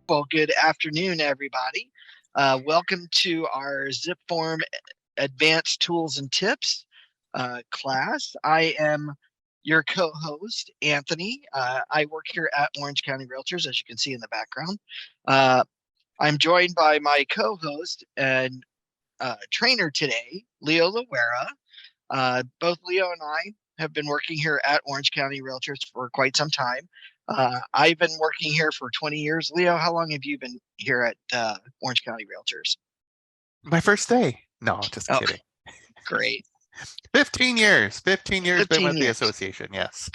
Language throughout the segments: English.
Well, good afternoon, everybody. Welcome to our zipForm Advanced Tools and Tips class. I am your co-host, Anthony. I work here at Orange County Realtors, as you can see in the background. I'm joined by my co-host and trainer today, Leo Loera. Both Leo and I have been working here at Orange County Realtors for quite some time. I've been working here for 20 years. Leo, how long have you been here at Orange County Realtors? My first day. No, just Oh, kidding. great. 15 years. 15 years been 15 with the years. association, yes.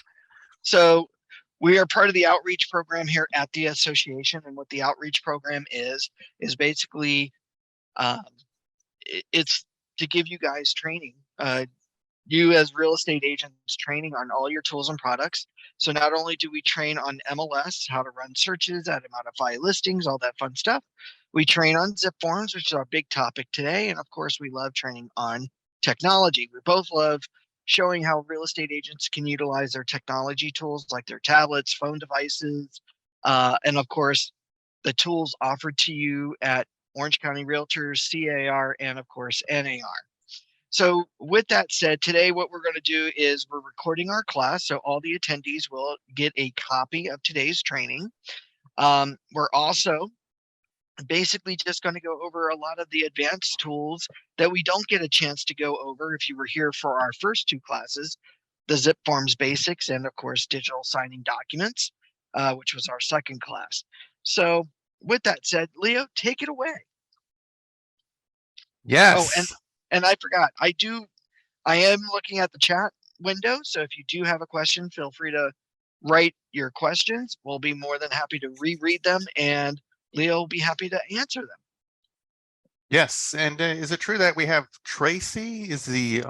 So we are part of the outreach program here at the association. And what the outreach program is basically it's to give you guys training. You as real estate agents training on all your tools and products. So not only do we train on MLS, how to run searches, how to modify listings, all that fun stuff, we train on zipForms, which is our big topic today. And of course, we love training on technology. We both love showing how real estate agents can utilize their technology tools like their tablets, phone devices, and of course, the tools offered to you at Orange County Realtors, CAR, and of course, NAR. So with that said, today what we're going to do is we're recording our class, so all the attendees will get a copy of today's training. We're also basically just going to go over a lot of the advanced tools that we don't get a chance to go over if you were here for our first two classes, the zipForms basics and of course digital signing documents, which was our second class. So with that said, Leo, take it away. Yes. Oh, and I forgot, I am looking at the chat window. So if you do have a question, feel free to write your questions. We'll be more than happy to reread them and Leo will be happy to answer them. Yes. And is it true that we have Tracy is the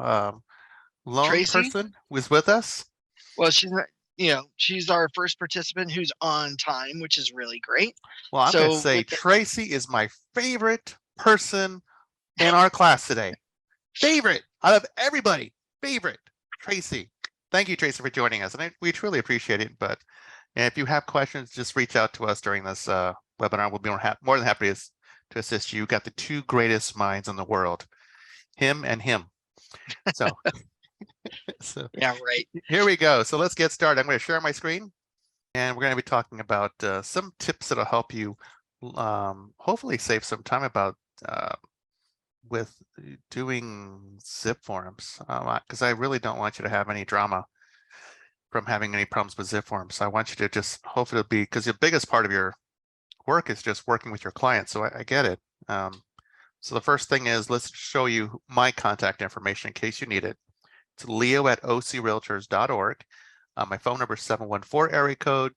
lone person who's with us? Well, she's our first participant who's on time, which is really great. Well, I'm going to say Tracy is my favorite person in our class today. Favorite out of everybody. Favorite. Tracy. Thank you, Tracy, for joining us. And we truly appreciate it. But if you have questions, just reach out to us during this webinar. We'll be more than happy to assist you. You've got the two greatest minds in the world, him and him. So, yeah, right. Here we go. So let's get started. I'm going to share my screen. And we're going to be talking about some tips that'll help you hopefully save some time about with doing zipForms, because I really don't want you to have any drama from having any problems with zipForms. I want you to just hopefully it'll be, because the biggest part of your work is just working with your clients. So I get it. So the first thing is, let's show you my contact information in case you need it. It's leo@ocrealtors.org. My phone number is 714 area code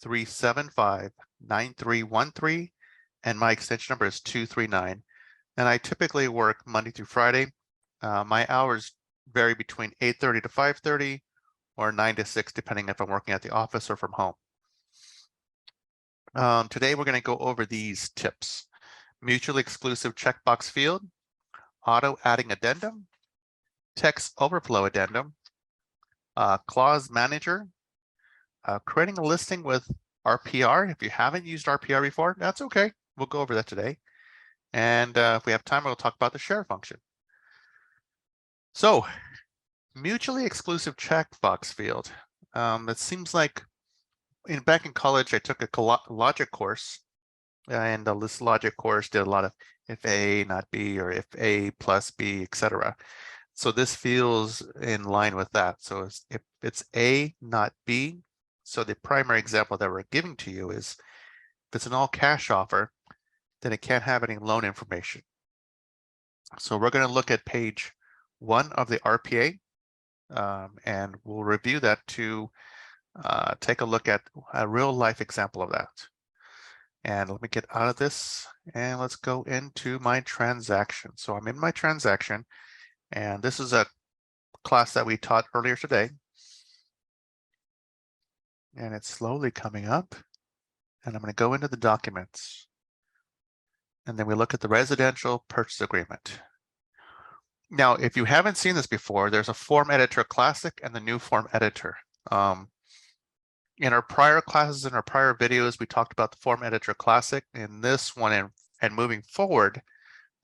375-9313, and my extension number is 239. And I typically work Monday through Friday. My hours vary between 8:30 to 5:30 or 9 to 6, depending if I'm working at the office or from home. Today, we're going to go over these tips: mutually exclusive checkbox field, auto adding addendum, text overflow addendum, clause manager, creating a listing with RPR. If you haven't used RPR before, that's okay. We'll go over that today. And if we have time, we'll talk about the share function. So, mutually exclusive checkbox field. It seems like back in college, I took a logic course, and this logic course did a lot of if A not B or if A plus B, etc. So this feels in line with that. So if it's A not B, so the primary example that we're giving to you is if it's an all cash offer, then it can't have any loan information. So we're going to look at page 1 of the RPA, and we'll review that to take a look at a real life example of that. And let me get out of this and let's go into my transaction. So I'm in my transaction, and this is a class that we taught earlier today. And it's slowly coming up, and I'm going to go into the documents. And then we look at the residential purchase agreement. Now, if you haven't seen this before, there's a form editor classic and the new form editor. In our prior classes, in our prior videos, we talked about the Form Editor Classic. In this one, and moving forward,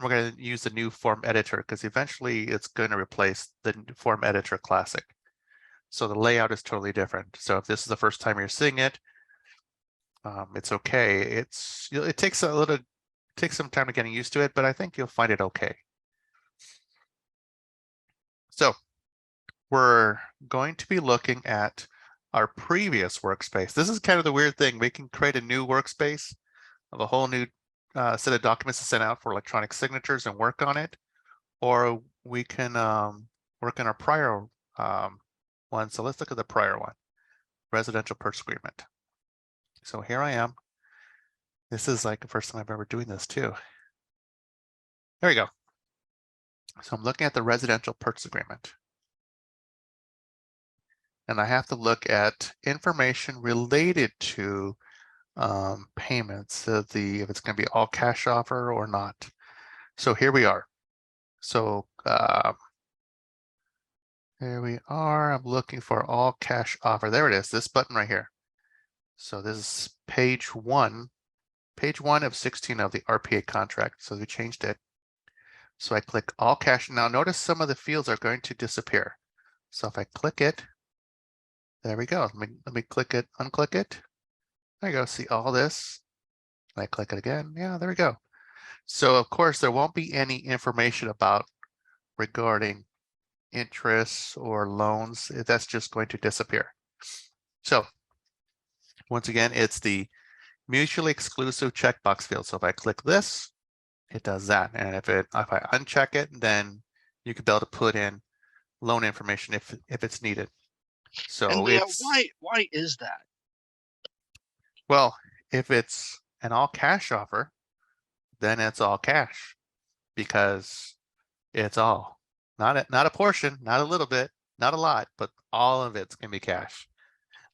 we're going to use the new Form Editor because eventually it's going to replace the Form Editor Classic. So the layout is totally different. So if this is the first time you're seeing it, it's okay. It takes some time to getting used to it, but I think you'll find it okay. So we're going to be looking at our previous workspace. This is kind of the weird thing. We can create a new workspace of a whole new set of documents to send out for electronic signatures and work on it, or we can work on our prior one. So let's look at the prior one, residential purchase agreement. So here I am. This is like the first time I've ever doing this too. There you go. So I'm looking at the residential purchase agreement. And I have to look at information related to payments, so if it's going to be all cash offer or not. So here we are. So here we are. I'm looking for all cash offer. There it is, this button right here. So this is page one of 16 of the RPA contract. So we changed it. So I click all cash. Now notice some of the fields are going to disappear. So if I click it, there we go. Let me click it, unclick it. There you go. See all this. And I click it again. Yeah, there we go. So of course there won't be any information about regarding interests or loans. That's just going to disappear. So once again, it's the mutually exclusive checkbox field. So if I click this, it does that. And if I uncheck it, then you could be able to put in loan information if it's needed. So And Leo, why is that? Well, if it's an all cash offer, then it's all cash because it's all, not a portion, not a little bit, not a lot, but all of it's gonna be cash.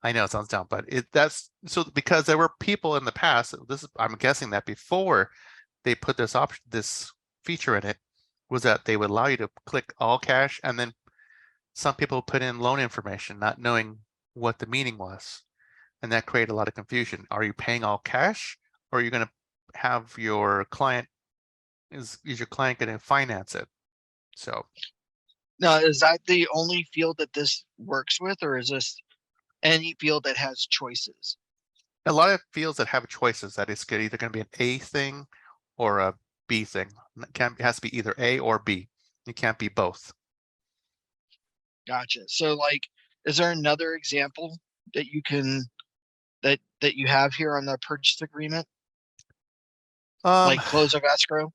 I know it sounds dumb, but that's so because there were people in the past. I'm guessing that before they put this feature in it, was that they would allow you to click all cash, and then some people put in loan information, not knowing what the meaning was, and that created a lot of confusion. Are you paying all cash, or are you going to have your client? Is your client going to finance it? So Now, is that the only field that this works with, or is this any field that has choices? a lot of fields that have choices, that it's either going to be an A thing or a B thing. It has to be either A or B. It can't be both. Gotcha. So like, is there another example that you can that you have here on the purchase agreement? Like close of escrow?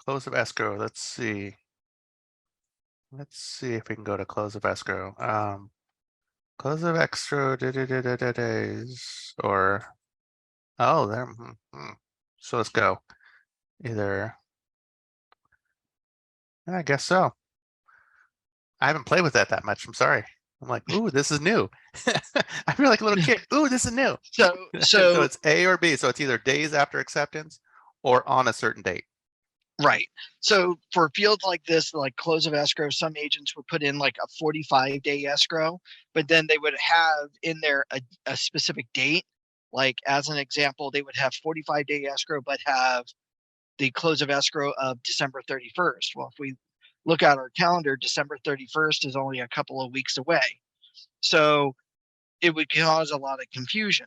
Close of escrow. Let's see. Let's see if we can go to close of escrow. Close of escrow days or oh there. So let's go. Either I guess so. I haven't played with that much. I'm sorry. I'm like, ooh, this is new. I feel like a little kid. Ooh, this is new. So So it's A or B. So it's either days after acceptance or on a certain date. right. So for fields like this, like close of escrow, some agents would put in like a 45-day escrow, but then they would have in there a specific date. Like as an example, they would have 45-day escrow, but have the close of escrow of December 31st. Well, if we look at our calendar, December 31st is only a couple of weeks away. So it would cause a lot of confusion.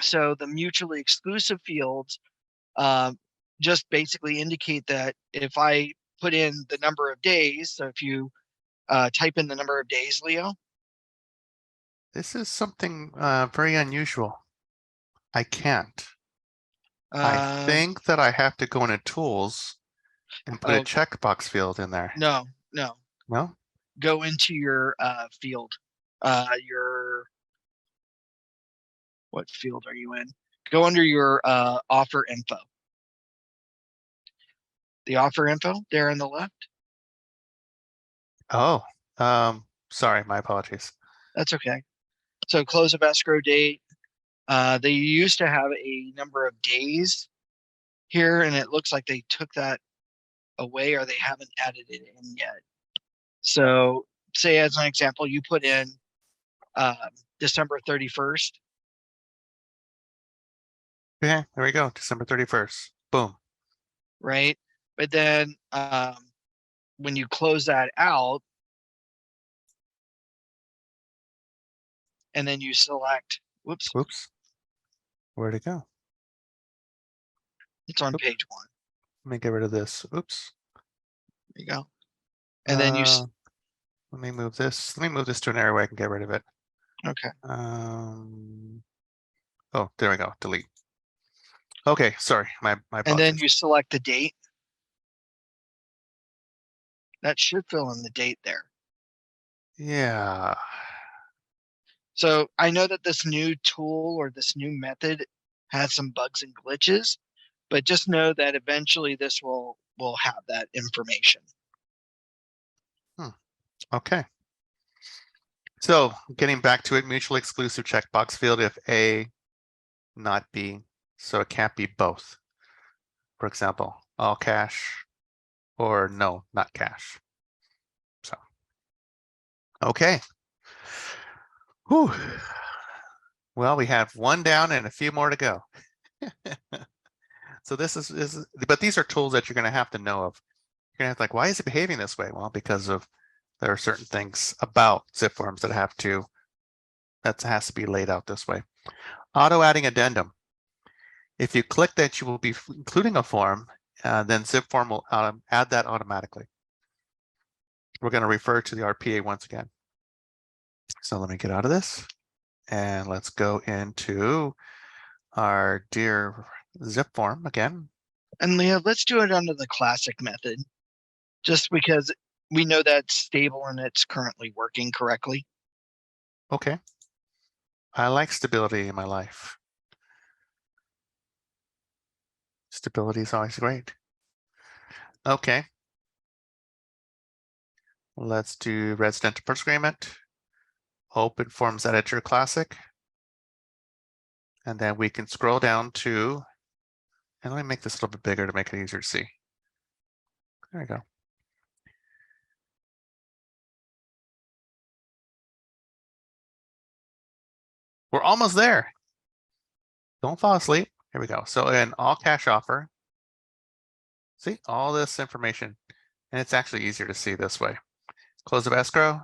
So the mutually exclusive fields just basically indicate that if I put in the number of days, so if you type in the number of days, Leo. This is something very unusual. I can't. I think that I have to go into tools and put a checkbox field in there. No. No? Go into your field. What field are you in? Go under your offer info. The offer info there on the left. Oh, sorry, my apologies. That's okay. So close of escrow date. They used to have a number of days here, and it looks like they took that away, or they haven't added it in yet. So say as an example, you put in December 31st. Okay, there we go. December 31st. Boom. Right? But then when you close that out and then you select, whoops, Whoops. Where'd it go? it's on Oop. page 1. Let me get rid of this. Oops. There you go. And then you, let me move this. Let me move this to an area where I can get rid of it. okay. Oh, there we go. Delete. Okay, sorry. My And then apologies. you select the date. That should fill in the date there. Yeah. So I know that this new tool or this new method has some bugs and glitches, but just know that eventually this will have that information. Okay. So getting back to it, mutually exclusive checkbox field if A, not B. So it can't be both. For example, all cash or no, not cash. So, okay. Whew. Well, we have one down and a few more to go. So this is, but these are tools that you're going to have to know of. You're going to have to like, why is it behaving this way? Well, because of there are certain things about zipForms that has to be laid out this way. Auto adding addendum. If you click that you will be including a form, then zipForm will add that automatically. We're going to refer to the RPA once again. So let me get out of this and let's go into our dear zipForm again. And Leah, let's do it under the classic method, just because we know that's stable and it's currently working correctly. Okay. I like stability in my life. Stability is always great. Okay. Let's do residential purchase agreement. Open Forms Editor Classic. And then we can scroll down to, and let me make this a little bit bigger to make it easier to see. There we go. We're almost there. Don't fall asleep. Here we go. So in all cash offer, see all this information, and it's actually easier to see this way. Close of escrow.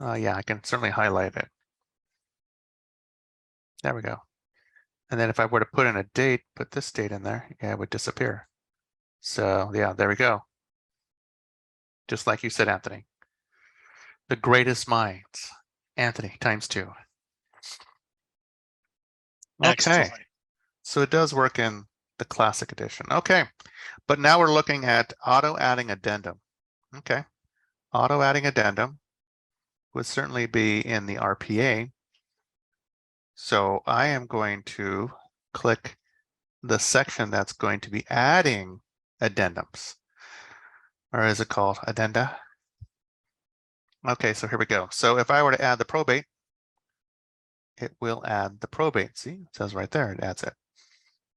Yeah, I can certainly highlight it. There we go. And then if I were to put in a date, put this date in there, yeah, it would disappear. So yeah, there we go. Just like you said, Anthony. The greatest minds. Anthony ×2. Okay. Excellent. So it does work in the classic edition. Okay. But now we're looking at auto adding addendum. Okay. Auto adding addendum would certainly be in the RPA. So I am going to click the section that's going to be adding addendums. Or is it called addenda? Okay, so here we go. So if I were to add the probate, it will add the probate. See, it says right there, it adds it.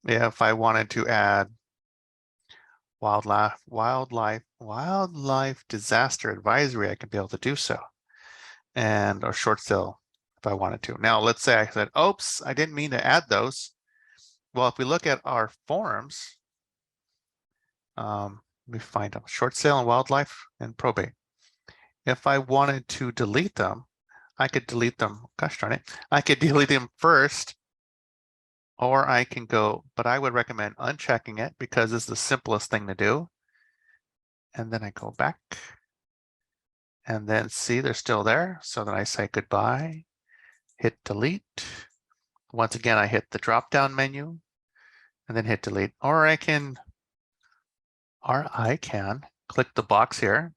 If I wanted to add wildlife disaster advisory, I can be able to do so. And or short sale if I wanted to. Now, let's say I said, oops, I didn't mean to add those. Well, if we look at our forms, let me find them, short sale and wildlife and probate. If I wanted to delete them, I could delete them. Gosh darn it. I could delete them first, or I can go, but I would recommend unchecking it because it's the simplest thing to do. And then I go back and then see they're still there. So then I say goodbye, hit delete. Once again, I hit the drop down menu and then hit delete, or I can click the box here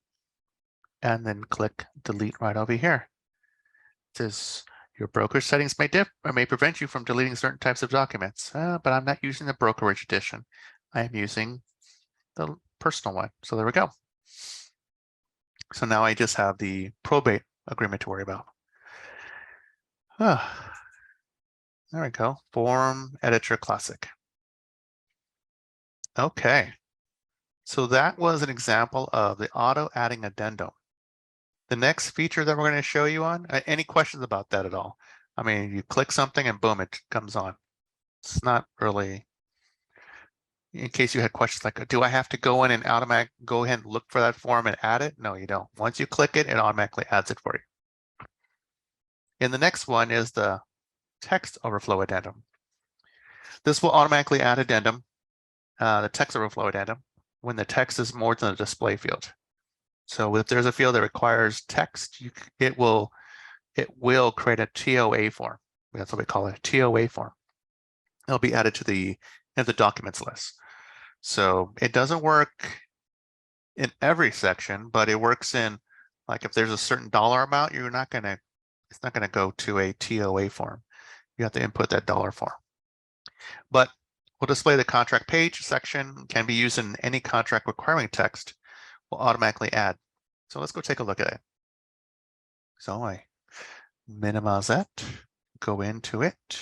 and then click delete right over here. It says your brokerage settings may prevent you from deleting certain types of documents, but I'm not using the brokerage edition. I am using the personal one. So there we go. So now I just have the probate agreement to worry about. There we go. Form Editor Classic. Okay. So that was an example of the auto adding addendum. The next feature that we're going to show you on, any questions about that at all? I mean, you click something and boom, it comes on. It's not really, in case you had questions like, do I have to go in and go ahead and look for that form and add it? No, you don't. Once you click it, it automatically adds it for you. And the next one is the text overflow addendum. This will automatically add addendum, the text overflow addendum, when the text is more than a display field. So if there's a field that requires text, it will create a TOA form. That's what we call it, a TOA form. It'll be added to the documents list. So it doesn't work in every section, but it works in, like, if there's a certain dollar amount, it's not gonna go to a TOA form. You have to input that dollar form. But we'll display the contract page section, can be used in any contract requiring text, will automatically add. So let's go take a look at it. So I minimize that, go into it,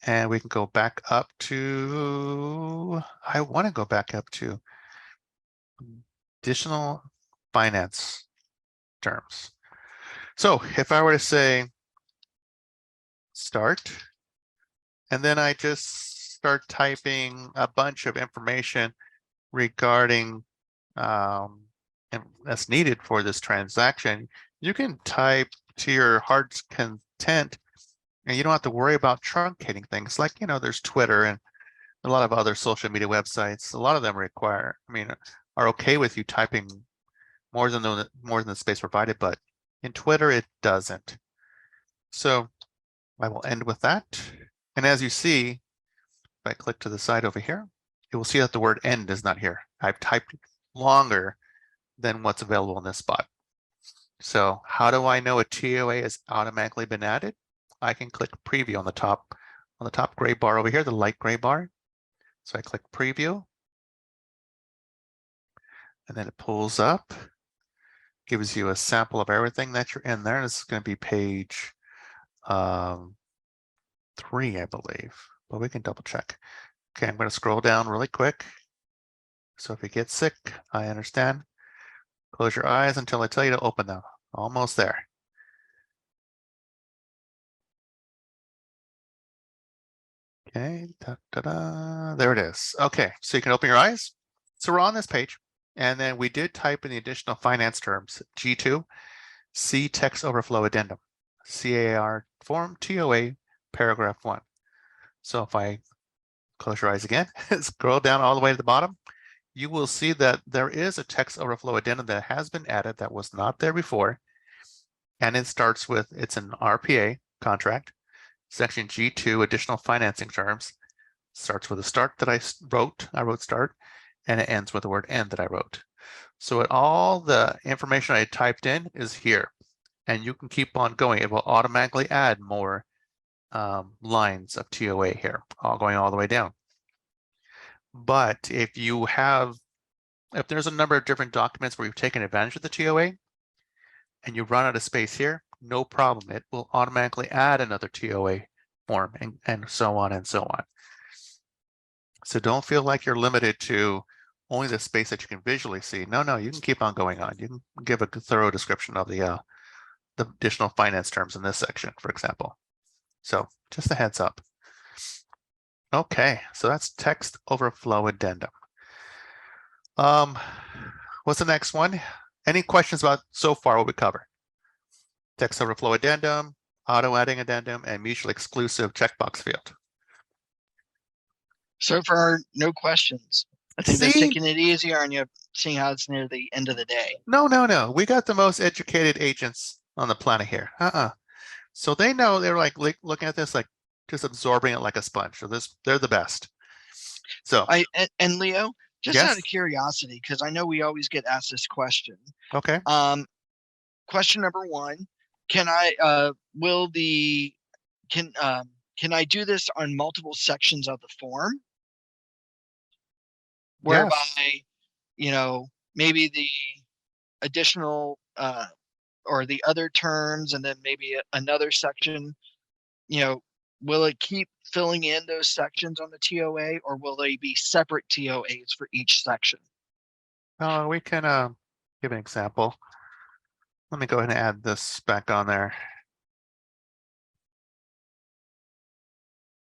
and we can go back up to, I want to go back up to additional finance terms. So if I were to say start, and then I just start typing a bunch of information regarding and that's needed for this transaction, you can type to your heart's content and you don't have to worry about truncating things. Like, there's Twitter and a lot of other social media websites. A lot of them are okay with you typing more than the space provided, but in Twitter it doesn't. So I will end with that. And as you see, if I click to the side over here, you will see that the word end is not here. I've typed longer than what's available in this spot. So how do I know a TOA has automatically been added? I can click preview on the top gray bar over here, the light gray bar. So I click preview, and then it pulls up, gives you a sample of everything that you're in there. This is going to be page 3, I believe, but we can double check. Okay, I'm going to scroll down really quick. So if you get sick, I understand. Close your eyes until I tell you to open them. Almost there. Okay, there it is. Okay, so you can open your eyes. So we're on this page, and then we did type in the additional finance terms, G2, C text overflow addendum, CAR form TOA paragraph 1. So if I close your eyes again, scroll down all the way to the bottom, you will see that there is a text overflow addendum that has been added that was not there before. And it starts with, it's an RPA contract, section G2, additional financing terms, starts with a start that I wrote start, and it ends with the word end that I wrote. So all the information I typed in is here, and you can keep on going. It will automatically add more lines of TOA here, all going all the way down. But if there's a number of different documents where you've taken advantage of the TOA and you run out of space here, no problem. It will automatically add another TOA form and so on and so on. So don't feel like you're limited to only the space that you can visually see. No, you can keep on going on. You can give a thorough description of the additional finance terms in this section, for example. So just a heads up. Okay, so that's text overflow addendum. What's the next one? Any questions about so far what we covered? Text overflow addendum, auto adding addendum, and mutually exclusive checkbox field. So far, no questions. I think that's See? taking it easier on you, seeing how it's near the end of the day. No. We got the most educated agents on the planet here. So they know, they're like looking at this, like just absorbing it like a sponge. So they're the best. So and Leo, just out yes. of curiosity, because I know we always get asked this question. Okay. Question number 1: Can I can I do this on multiple sections of the form? Whereby, Yes. Maybe the additional or the other terms, and then maybe another section, will it keep filling in those sections on the TOA, or will they be separate TOAs for each section? We can give an example. Let me go ahead and add this back on there.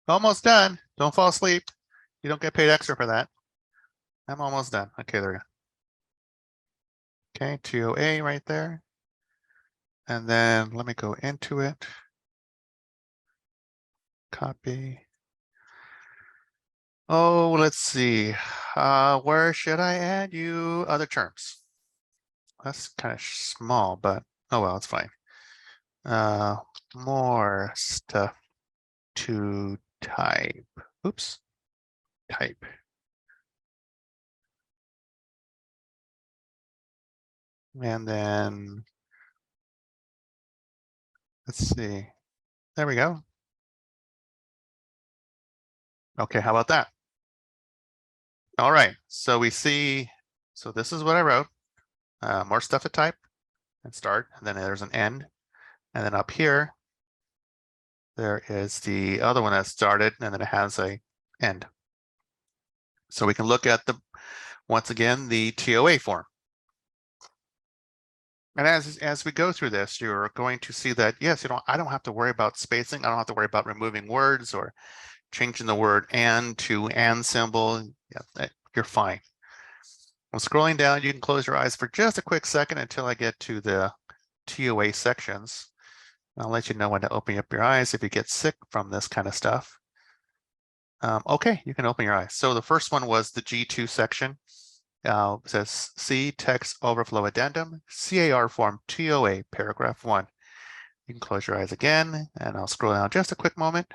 Almost done. Don't fall asleep. You don't get paid extra for that. I'm almost done. Okay, there we go. Okay, TOA right there. And then let me go into it. Copy. Oh, let's see. Where should I add you? Other terms. That's kind of small, but oh well, it's fine. More stuff to type. Oops. Type. And then let's see. There we go. Okay, how about that? All right, so we see, so this is what I wrote. More stuff to type and start, and then there's an end. And then up here, there is the other one that started, and then it has a end. So we can look at the, once again, the TOA form. And as we go through this, you're going to see that, yes, I don't have to worry about spacing. I don't have to worry about removing words or changing the word and to and symbol. Yeah, you're fine. I'm scrolling down. You can close your eyes for just a quick second until I get to the TOA sections. I'll let you know when to open up your eyes if you get sick from this kind of stuff. Okay, you can open your eyes. So the first one was the G2 section. It says C text overflow addendum, CAR form TOA paragraph 1. You can close your eyes again, and I'll scroll down just a quick moment,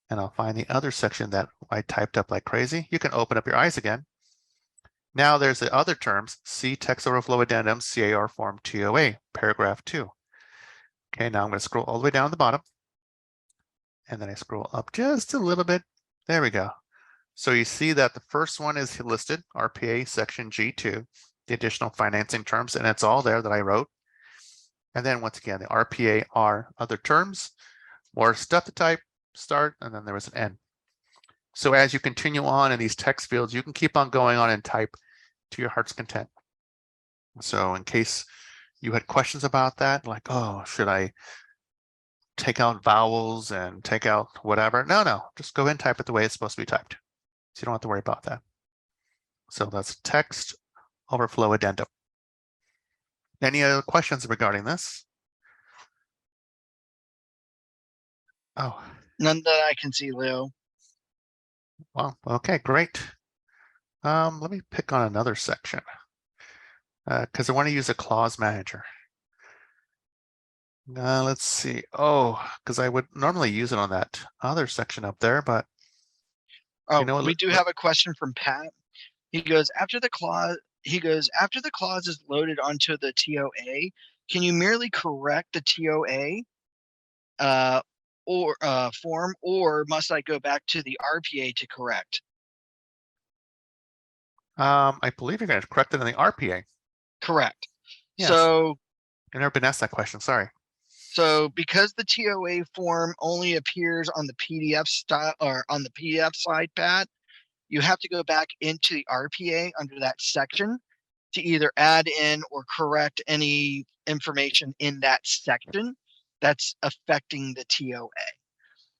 and I'll find the other section that I typed up like crazy. You can open up your eyes again. Now there's the other terms, C text overflow addendum, CAR form TOA paragraph 2. Okay, now I'm going to scroll all the way down to the bottom, and then I scroll up just a little bit. There we go. So you see that the first one is listed, RPA section G2, the additional financing terms, and it's all there that I wrote. And then once again, the RPA are other terms, more stuff to type, start, and then there was an end. So as you continue on in these text fields, you can keep on going on and type to your heart's content. So in case you had questions about that, like, oh, should I take out vowels and take out whatever? No, just go ahead and type it the way it's supposed to be typed. So you don't have to worry about that. So that's text overflow addendum. Any other questions regarding this? Oh, None that I can see, Leo. well, okay, great. Let me pick on another section because I want to use a clause manager. Let's see. Oh, because I would normally use it on that other section up there, but you Oh, know what? we do have a question from Pat. He goes, after the clause is loaded onto the TOA, can you merely correct the TOA or form, or must I go back to the RPA to correct? I believe you're going to correct it in the RPA. Correct. Yes, So I've never been asked that question. Sorry. So because the TOA form only appears on the PDF style or on the PDF side, Pat, you have to go back into the RPA under that section to either add in or correct any information in that section that's affecting the TOA.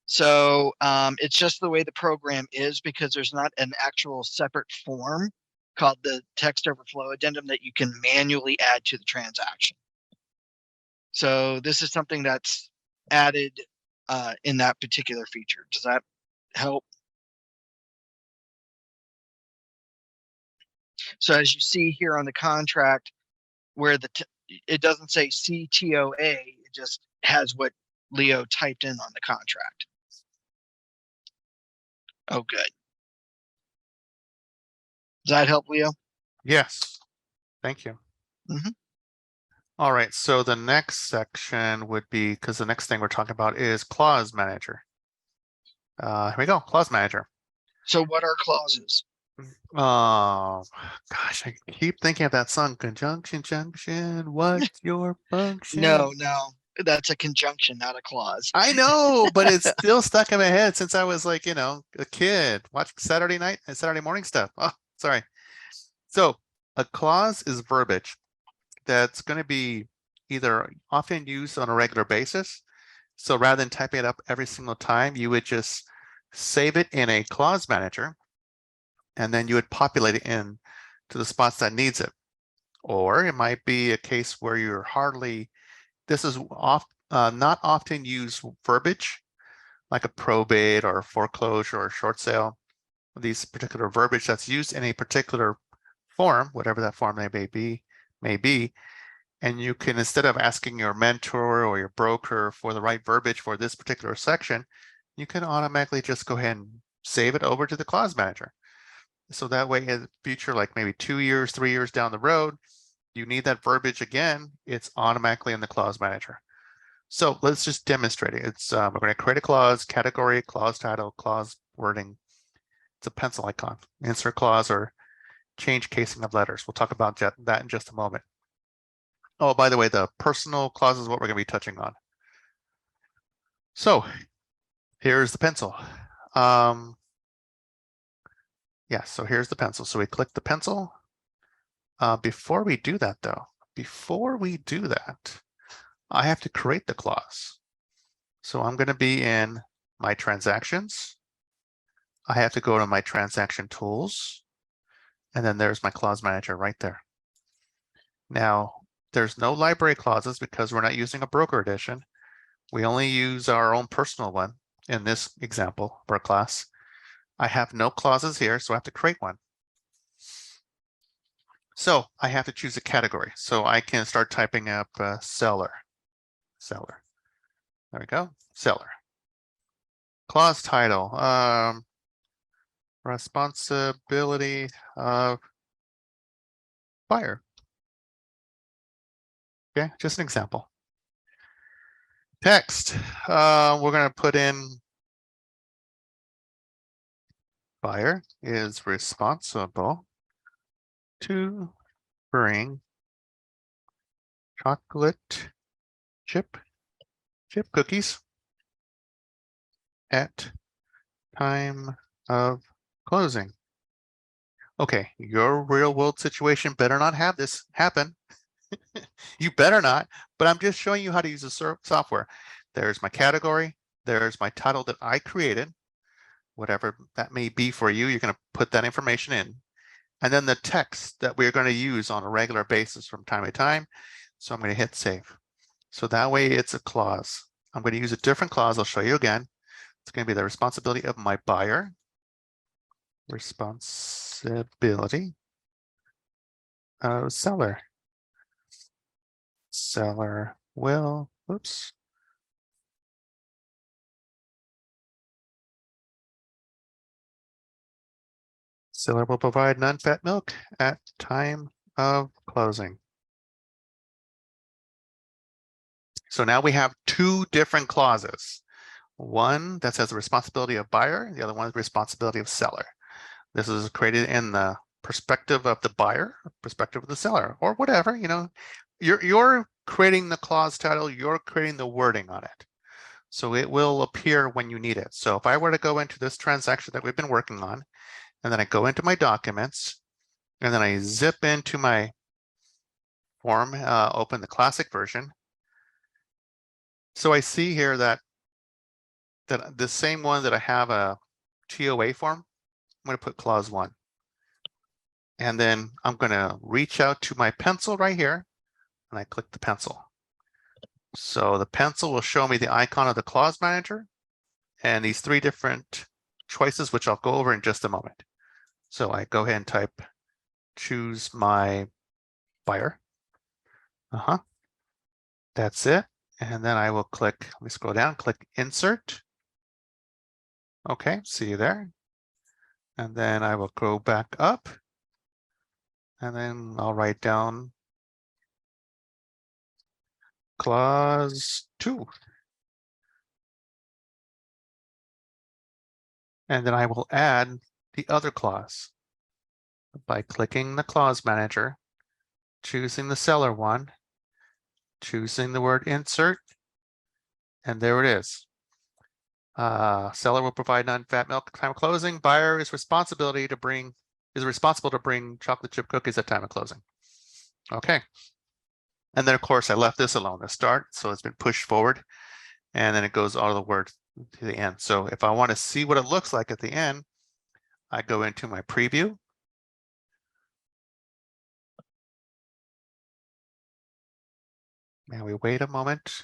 So it's just the way the program is because there's not an actual separate form called the text overflow addendum that you can manually add to the transaction. So this is something that's added in that particular feature. Does that help? So as you see here on the contract, where it doesn't say CTOA, it just has what Leo typed in on the contract. Oh, good. Does that help, Leo? Yes. Thank you. Mhm. All right. So the next section would be, because the next thing we're talking about is clause manager. Here we go. Clause manager. So what are clauses? Oh, gosh, I keep thinking of that song, Conjunction Junction, what's your function? No, that's a conjunction, not a clause. I know, but it's still stuck in my head since I was like, a kid watching Saturday night and Saturday morning stuff. Oh, sorry. So a clause is verbiage that's going to be either often used on a regular basis. So rather than typing it up every single time, you would just save it in a clause manager, and then you would populate it in to the spots that needs it. Or it might be a case where you're this is not often used verbiage, like a probate or foreclosure or short sale. These particular verbiage that's used in a particular form, whatever that form may be, and you can, instead of asking your mentor or your broker for the right verbiage for this particular section, you can automatically just go ahead and save it over to the clause manager. So that way in the future, like maybe 2 years, 3 years down the road, you need that verbiage again, it's automatically in the clause manager. So let's just demonstrate it. We're going to create a clause, category, clause title, clause wording. It's a pencil icon, insert clause or change casing of letters. We'll talk about that in just a moment. Oh, by the way, the personal clause is what we're going to be touching on. So here's the pencil. Yeah, so here's the pencil. So we click the pencil. Before we do that, though, I have to create the clause. So I'm going to be in my transactions. I have to go to my transaction tools, and then there's my clause manager right there. Now, there's no library clauses because we're not using a broker edition. We only use our own personal one in this example for a class. I have no clauses here, so I have to create one. So I have to choose a category. So I can start typing up seller. There we go, seller. Clause title, responsibility of buyer. Okay, just an example. Text, we're going to put in buyer is responsible to bring chocolate chip cookies at time of closing. Okay, your real world situation better not have this happen. You better not, but I'm just showing you how to use the software. There's my category. There's my title that I created, whatever that may be for you. You're going to put that information in. And then the text that we're going to use on a regular basis from time to time. So I'm going to hit save. So that way it's a clause. I'm going to use a different clause. I'll show you again. It's going to be the responsibility of my buyer. Responsibility of seller. Seller will, oops. Seller will provide non-fat milk at time of closing. So now we have two different clauses. One that says the responsibility of buyer, the other one is responsibility of seller. This is created in the perspective of the buyer, perspective of the seller, or whatever, you know. You're creating the clause title, you're creating the wording on it. So it will appear when you need it. So if I were to go into this transaction that we've been working on, and then I go into my documents, and then I zip into my form, open the classic version. So I see here that the same one that I have a TOA form, I'm going to put clause 1. And then I'm going to reach out to my pencil right here, and I click the pencil. So the pencil will show me the icon of the clause manager and these 3 different choices, which I'll go over in just a moment. So I go ahead and type, choose my buyer. That's it. And then I will click, let me scroll down, click insert. Okay, see you there. And then I will go back up. And then I'll write down clause 2. And then I will add the other clause by clicking the clause manager, choosing the seller one, choosing the word insert, and there it is. Seller will provide non-fat milk at time of closing. Buyer is responsible to bring chocolate chip cookies at time of closing. Okay. And then of course I left this alone to start, so it's been pushed forward, and then it goes all the to the end. So if I want to see what it looks like at the end, I go into my preview. And we wait a moment.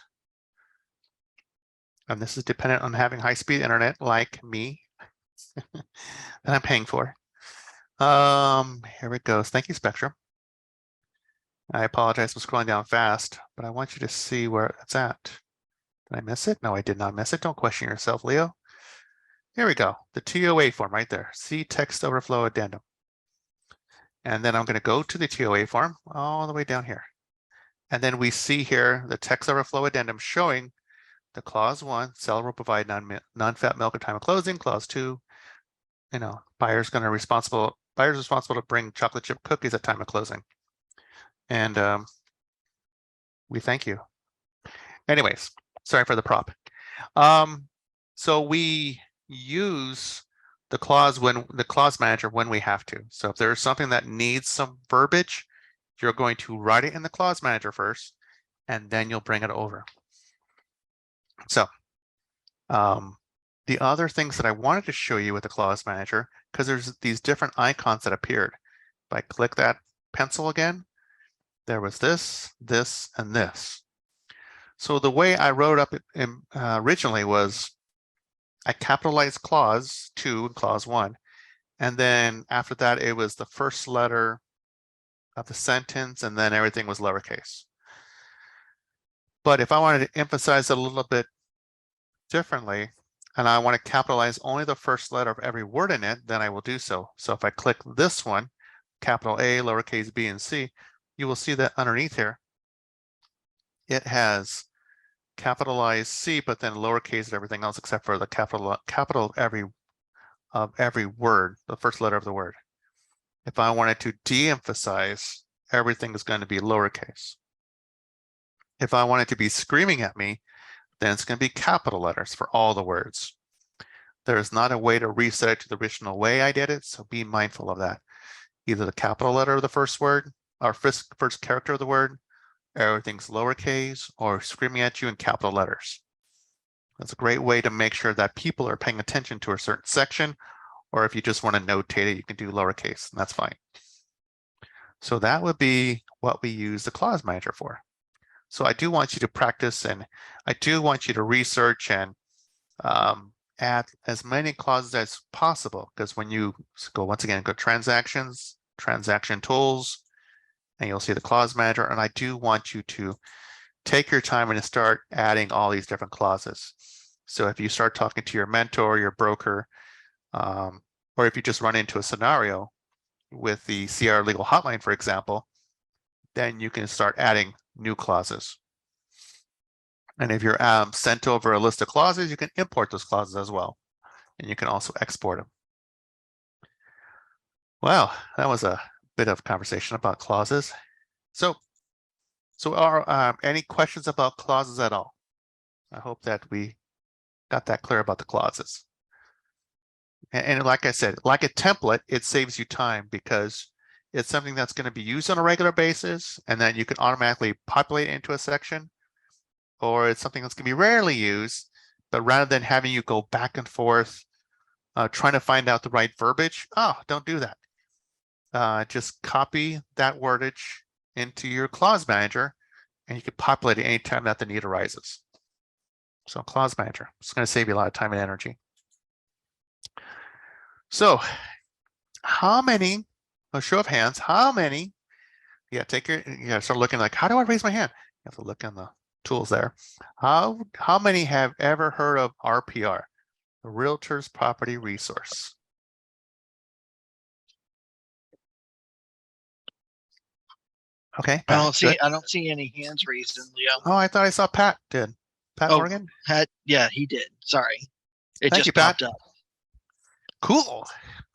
And this is dependent on having high-speed internet like me that I'm paying for. Here it goes. Thank you, Spectrum. I apologize for scrolling down fast, but I want you to see where it's at. Did I miss it? No, I did not miss it. Don't question yourself, Leo. Here we go. The TOA form right there. See text overflow addendum. And then I'm going to go to the TOA form all the way down here. And then we see here the text overflow addendum showing the clause 1, seller will provide non-fat milk at time of closing. Clause 2, buyer's responsible to bring chocolate chip cookies at time of closing. And we thank you. Anyways, sorry for the prop. So we use the clause manager when we have to. So if there's something that needs some verbiage, you're going to write it in the clause manager first, and then you'll bring it over. So the other things that I wanted to show you with the clause manager, because there's these different icons that appeared. If I click that pencil again, there was this, this, and this. So the way I wrote up originally was I capitalized clause 2 and clause 1. And then after that, it was the first letter of the sentence, and then everything was lowercase. But if I wanted to emphasize it a little bit differently, and I want to capitalize only the first letter of every word in it, then I will do so. So if I click this one, capital A, lowercase b, and c, you will see that underneath here, it has capitalized C, but then lowercase everything else except for the capital of every word, the first letter of the word. If I wanted to de-emphasize, everything is going to be lowercase. If I want it to be screaming at me, then it's going to be capital letters for all the words. There is not a way to reset it to the original way I did it, so be mindful of that. Either the capital letter of the first word, or first character of the word, everything's lowercase, or screaming at you in capital letters. That's a great way to make sure that people are paying attention to a certain section, or if you just want to notate it, you can do lowercase, and that's fine. So that would be what we use the clause manager for. So I do want you to practice, and I do want you to research and add as many clauses as possible, because when you go, once again, go transactions, transaction tools, and you'll see the clause manager. And I do want you to take your time and start adding all these different clauses. So if you start talking to your mentor, your broker, or if you just run into a scenario with the CR Legal Hotline, for example, then you can start adding new clauses. And if you're sent over a list of clauses, you can import those clauses as well. And you can also export them. Well, that was a bit of conversation about clauses. So are any questions about clauses at all? I hope that we got that clear about the clauses. And like I said, like a template, it saves you time because it's something that's going to be used on a regular basis, and then you can automatically populate it into a section, or it's something that's going to be rarely used, but rather than having you go back and forth trying to find out the right verbiage, don't do that. Just copy that wordage into your clause manager, and you can populate it anytime that the need arises. So clause manager, it's going to save you a lot of time and energy. So how many, a show of hands, how many, start looking like, how do I raise my hand? You have to look in the tools there. How many have ever heard of RPR, the Realtor's Property Resource? Okay, Pat, I don't see any hands raised, Leo. Oh, I thought I saw Pat did. Pat Morgan? Pat, yeah, he did. Sorry. It Thank just you, Pat. popped up. Cool.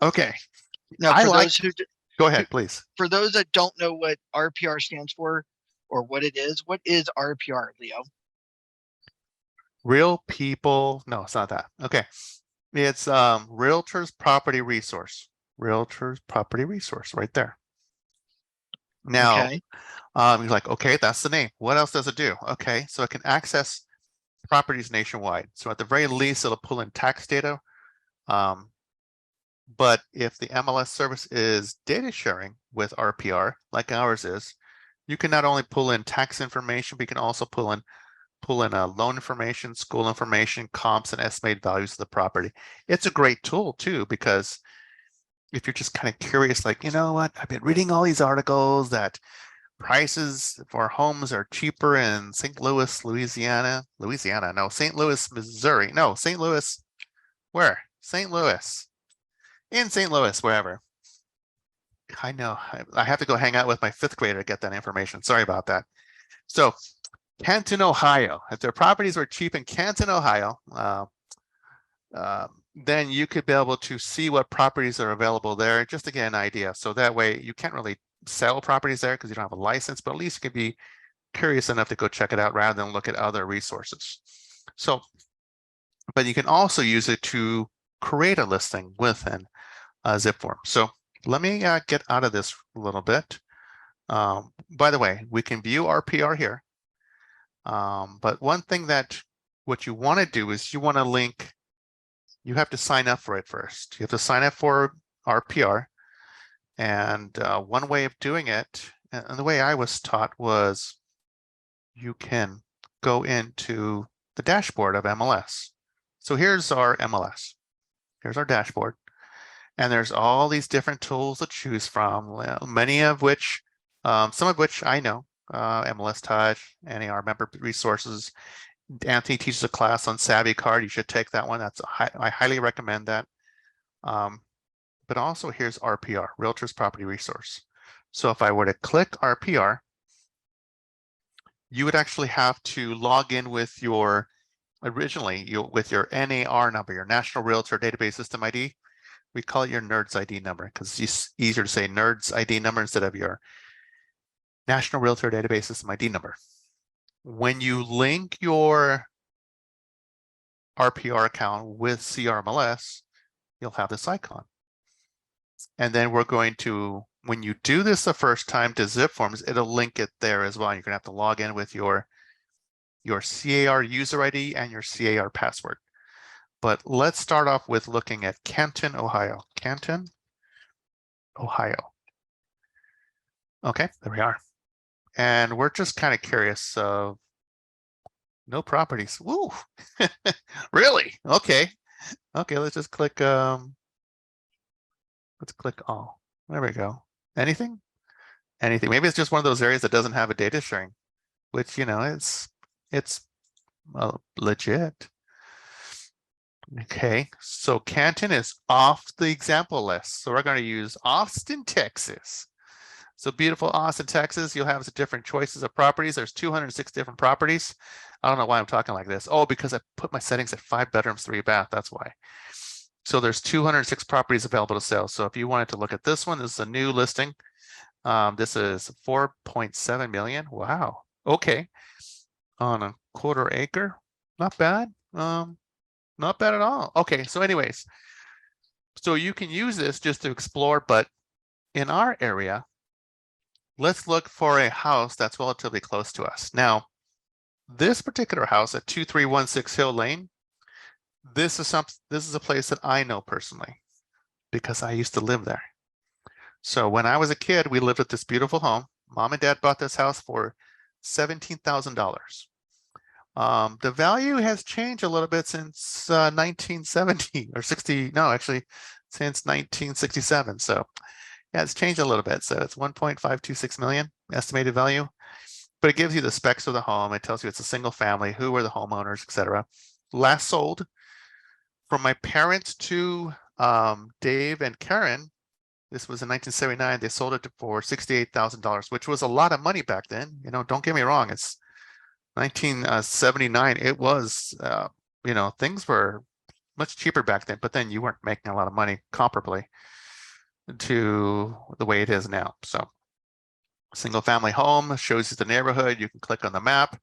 Okay. Now, go ahead, please. For those that don't know what RPR stands for or what is RPR, Leo? Real people. No, it's not that. Okay. It's Realtor's Property Resource. Realtor's Property Resource right there. Now, okay. You're like, okay, that's the name. What else does it do? Okay, so it can access properties nationwide. So at the very least, it'll pull in tax data. But if the MLS service is data sharing with RPR, like ours is, you can not only pull in tax information, but you can also pull in loan information, school information, comps, and estimated values of the property. It's a great tool too, because if you're just kind of curious, like, you know what, I've been reading all these articles that prices for homes are cheaper in St. Louis, no, St. Louis, Missouri, no, St. Louis, where? St. Louis, in St. Louis, wherever. I know, I have to go hang out with my 5th grader to get that information. Sorry about that. So Canton, Ohio, if their properties were cheap in Canton, Ohio, then you could be able to see what properties are available there, just to get an idea. So that way you can't really sell properties there because you don't have a license, but at least you can be curious enough to go check it out rather than look at other resources. So, but you can also use it to create a listing within zipForm. So let me get out of this a little bit. By the way, we can view RPR here. But one thing that what you want to do is you want to link, you have to sign up for it first. You have to sign up for RPR. And one way of doing it, and the way I was taught, was you can go into the dashboard of MLS. So here's our MLS. Here's our dashboard. And there's all these different tools to choose from, many of which, some of which I know, MLS Touch, NAR member resources. Anthony teaches a class on Savvy Card. You should take that one. I highly recommend that. But also here's RPR, Realtors Property Resource. So if I were to click RPR, you would actually have to log in with your, with your NAR number, your National Realtor Database System ID. We call it your NERDS ID number because it's easier to say NERDS ID number instead of your National Realtor Database System ID number. When you link your RPR account with CRMLS, you'll have this icon. And then we're going to, when you do this the first time to zipForms, it'll link it there as well. You're going to have to log in with your CAR user ID and your CAR password. But let's start off with looking at Canton, Ohio. Canton, Ohio. Okay, there we are. And we're just kind of curious of no properties. Woo! Really? Okay. Okay, let's just click let's click all. There we go. Anything? Anything. Maybe it's just one of those areas that doesn't have a data sharing, which, you know, it's legit. Okay, so Canton is off the example list. So we're going to use Austin, Texas. So beautiful Austin, Texas, you'll have some different choices of properties. There's 206 different properties. I don't know why I'm talking like this. Oh, because I put my settings at 5 bedrooms, 3 bath. That's why. So there's 206 properties available to sell. So if you wanted to look at this one, this is a new listing. This is 4.7 million. Wow. Okay. On a 1/4 acre. Not bad. Not bad at all. Okay. So anyways, so you can use this just to explore, but in our area, let's look for a house that's relatively close to us. Now, this particular house at 2316 Hill Lane, this is a place that I know personally because I used to live there. So when I was a kid, we lived at this beautiful home. Mom and Dad bought this house for $17,000. The value has changed a little bit since 1970 or 60. No, actually, since 1967. So yeah, it's changed a little bit. So it's 1.526 million estimated value, but it gives you the specs of the home. It tells you it's a single family, who are the homeowners, etc. Last sold from my parents to Dave and Karen. This was in 1979. They sold it for $68,000, which was a lot of money back then. You know, don't get me wrong. It's 1979. It was, you know, things were much cheaper back then, but then you weren't making a lot of money comparably to the way it is now. So single family home shows you the neighborhood. You can click on the map.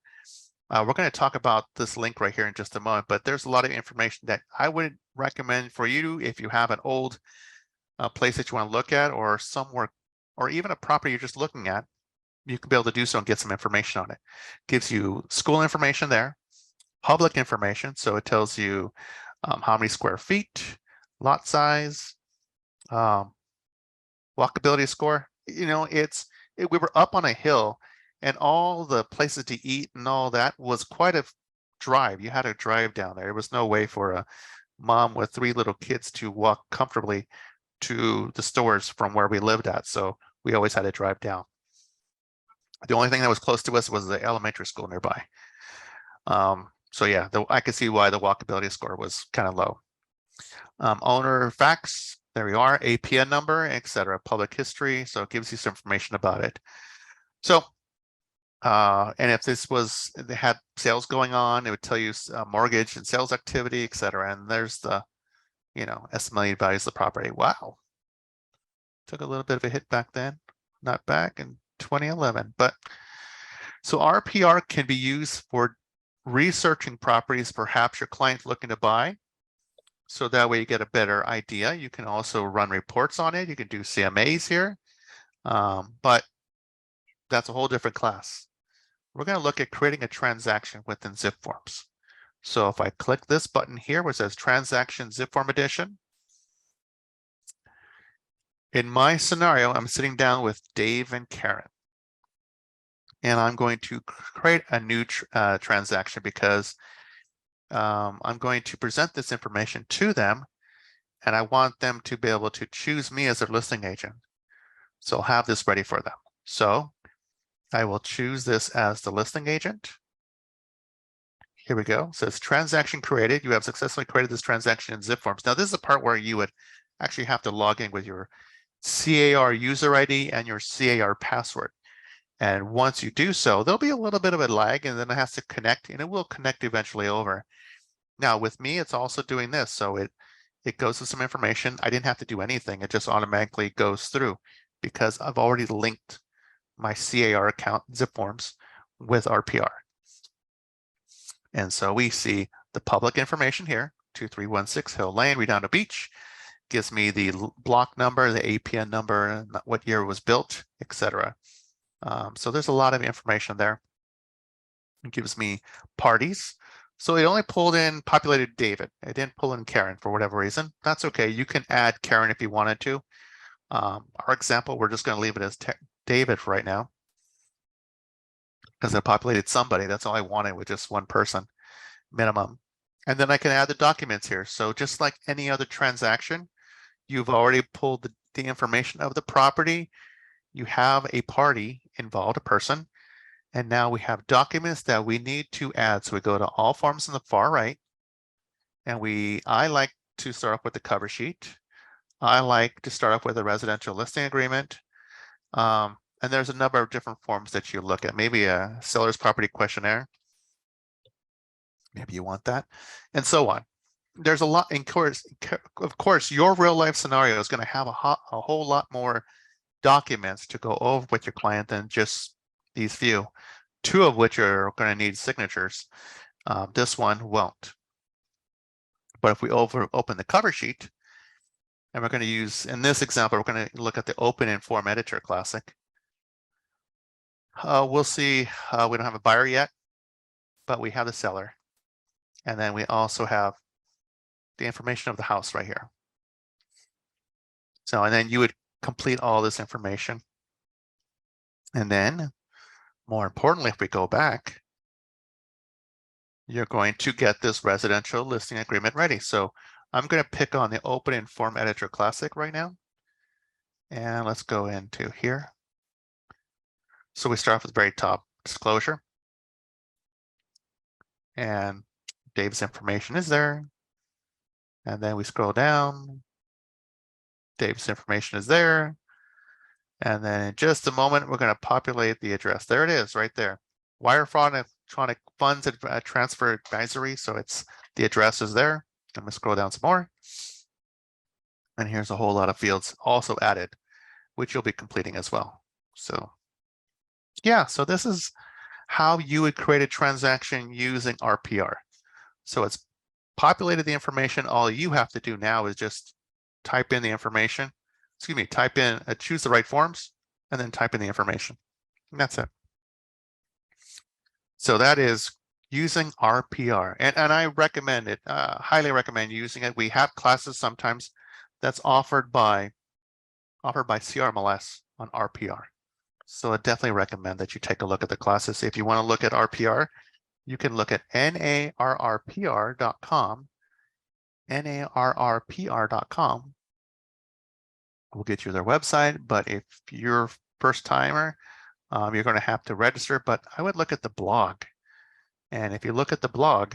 We're going to talk about this link right here in just a moment, but there's a lot of information that I would recommend for you if you have an old place that you want to look at, or somewhere, or even a property you're just looking at. You can be able to do so and get some information on it. Gives you school information there. public information. So it tells you how many square feet, lot size, walkability score. You know, we were up on a hill and all the places to eat and all that was quite a drive. You had to drive down there. There was no way for a mom with 3 little kids to walk comfortably to the stores from where we lived at. So we always had to drive down. The only thing that was close to us was the elementary school nearby. So yeah, I could see why the walkability score was kind of low. Owner facts, there we are, APN number, etc. Public history, so it gives you some information about it. So, and if they had sales going on, it would tell you mortgage and sales activity, etc. And there's the, estimated values of the property. Wow, took a little bit of a hit back then, not back in 2011, but so RPR can be used for researching properties perhaps your client's looking to buy. So that way you get a better idea. You can also run reports on it. You can do CMAs here, but that's a whole different class. We're going to look at creating a transaction within zipForms. So if I click this button here where it says Transaction zipForm Edition, in my scenario, I'm sitting down with Dave and Karen. And I'm going to create a new transaction because I'm going to present this information to them and I want them to be able to choose me as their listing agent. So I'll have this ready for them. So I will choose this as the listing agent. Here we go. It says transaction created. You have successfully created this transaction in zipForms. Now this is the part where you would actually have to log in with your CAR user ID and your CAR password. And once you do so, there'll be a little bit of a lag and then it has to connect and it will connect eventually over. Now with me, it's also doing this. So it goes to some information. I didn't have to do anything. It just automatically goes through because I've already linked my CAR account zipForms with RPR. And so we see the public information here, 2316 Hill Lane, Redondo Beach, gives me the block number, the APN number, what year it was built, etc. So there's a lot of information there. It gives me parties. So it only pulled in populated David. It didn't pull in Karen for whatever reason. That's okay. You can add Karen if you wanted to. Our example, we're just going to leave it as David for right now because I populated somebody. That's all I wanted with just one person minimum. And then I can add the documents here. So just like any other transaction, you've already pulled the information of the property. You have a party involved, a person. And now we have documents that we need to add. So we go to all forms on the far right. And I like to start off with the cover sheet. I like to start off with a residential listing agreement. And there's a number of different forms that you look at. Maybe a seller's property questionnaire. Maybe you want that, and so on. There's a lot, of course, your real life scenario is going to have a whole lot more documents to go over with your client than just these few, 2 of which are going to need signatures. This one won't. But if we open the cover sheet, and we're going to use, in this example, we're going to look at the Open in Form Editor Classic. We'll see, we don't have a buyer yet, but we have the seller. And then we also have the information of the house right here. So, and then you would complete all this information. And then, more importantly, if we go back, you're going to get this residential listing agreement ready. So I'm going to pick on the Open in Form Editor Classic right now. And let's go into here. So we start off with the very top, disclosure. And Dave's information is there. And then we scroll down. Dave's information is there. And then in just a moment, we're going to populate the address. There it is right there. Wire fraud and electronic funds transfer advisory. So it's the address is there. I'm going to scroll down some more. And here's a whole lot of fields also added, which you'll be completing as well. So yeah, so this is how you would create a transaction using RPR. So it's populated the information. All you have to do now is just type in the information. Excuse me, type in, choose the right forms, and then type in the information. And that's it. So that is using RPR, and I recommend it, highly recommend using it. We have classes sometimes that's offered by CRMLS on RPR. So I definitely recommend that you take a look at the classes. If you want to look at RPR, you can look at narrpr.com. narrpr.com will get you their website, but if you're first timer, you're going to have to register, but I would look at the blog. And if you look at the blog,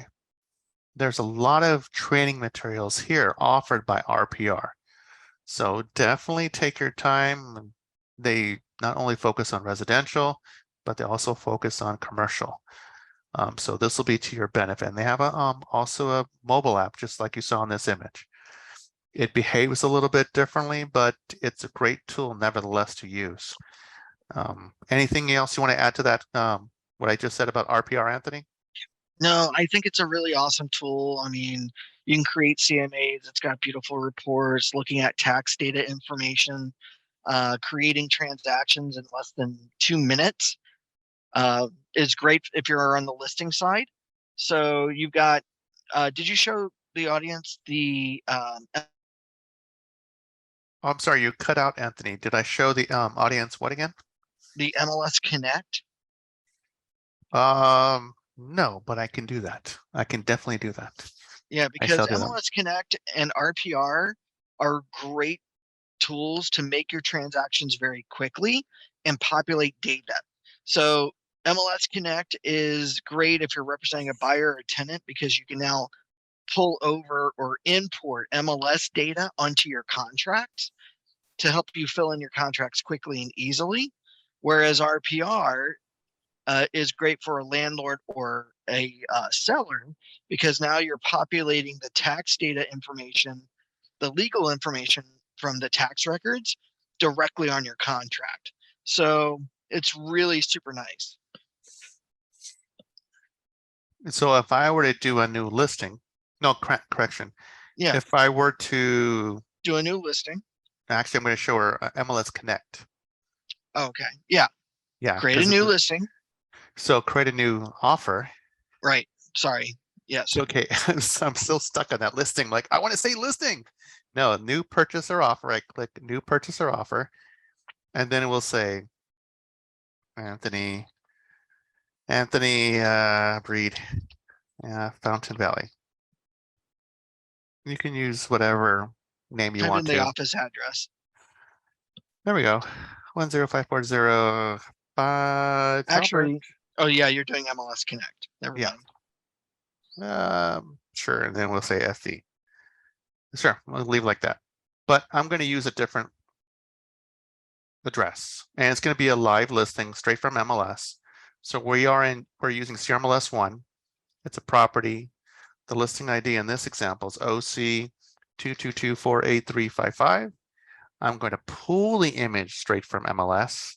there's a lot of training materials here offered by RPR. So definitely take your time. They not only focus on residential, but they also focus on commercial. So this will be to your benefit. And they have also a mobile app, just like you saw in this image. It behaves a little bit differently, but it's a great tool nevertheless to use. Anything else you want to add to that? What I just said about RPR, Anthony? No, I think it's a really awesome tool. I mean, you can create CMAs. It's got beautiful reports, looking at tax data information, creating transactions in less than 2 minutes. Is great if you're on the listing side. So you've got, did you show the audience the Oh, I'm sorry, you cut out, Anthony. Did I show the audience what again? MLS Connect? No, but I can do that. I can definitely do that. Yeah, I because shall do that. MLS Connect and RPR are great tools to make your transactions very quickly and populate data. So MLS Connect is great if you're representing a buyer or a tenant because you can now pull over or import MLS data onto your contracts to help you fill in your contracts quickly and easily. Whereas RPR is great for a landlord or a seller because now you're populating the tax data information, the legal information from the tax records directly on your contract. So it's really super nice. So if I were to do a new listing, no, correction. Yeah, If I were to, do a new listing. actually, I'm going to show her MLS Connect. Okay, yeah, Yeah, create a because new listing. so create a new offer. Right, sorry. Yes. Okay, so I'm still stuck on that listing. Like, I want to say listing. No, new purchaser offer. I click new purchaser offer, and then it will say Anthony Breed, Fountain Valley. You can use whatever name you Type in want the to. office address. There we go. 105405 Halbert. Actually, oh yeah, you're doing MLS Connect. Never Yeah. mind. Sure. And then we'll say FV. Sure, we'll leave like that. But I'm going to use a different address, and it's going to be a live listing straight from MLS. So we're using CRMLS1. It's a property. The listing ID in this example is OC 2224835. I'm going to pull the image straight from MLS,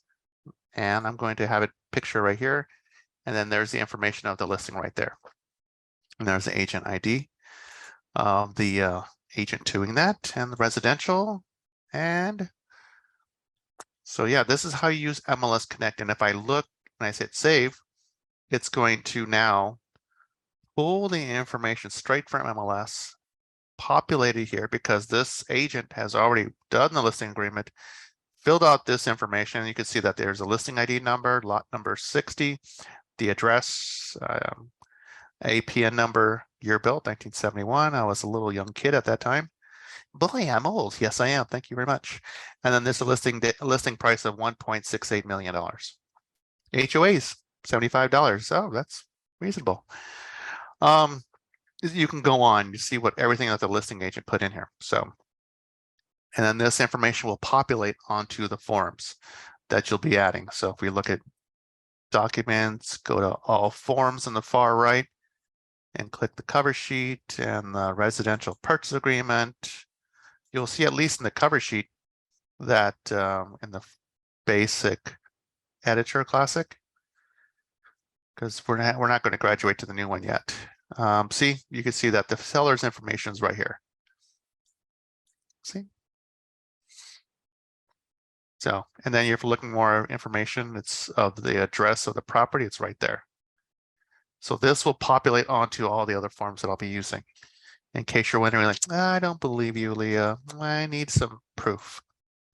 and I'm going to have a picture right here. And then there's the information of the listing right there. And there's the agent ID of the agent doing that, and the residential. And so yeah, this is how you use MLS Connect. And if I look and I hit save, it's going to now pull the information straight from MLS, populated here because this agent has already done the listing agreement, filled out this information. You can see that there's a listing ID number, lot number 60, the address, APN number, year built, 1971. I was a little young kid at that time. Boy, I'm old. Yes, I am. Thank you very much. And then this listing price of $1.68 million. HOAs, $75. Oh, that's reasonable. You can go on, you see what everything that the listing agent put in here. So, and then this information will populate onto the forms that you'll be adding. So if we look at documents, go to all forms on the far right and click the cover sheet and the residential purchase agreement. You'll see, at least in the cover sheet, that in the basic editor classic, because we're not going to graduate to the new one yet. See, you can see that the seller's information is right here. See? So, and then if you're looking more information, it's of the address of the property, it's right there. So this will populate onto all the other forms that I'll be using. In case you're wondering, like, I don't believe you, Leah. I need some proof.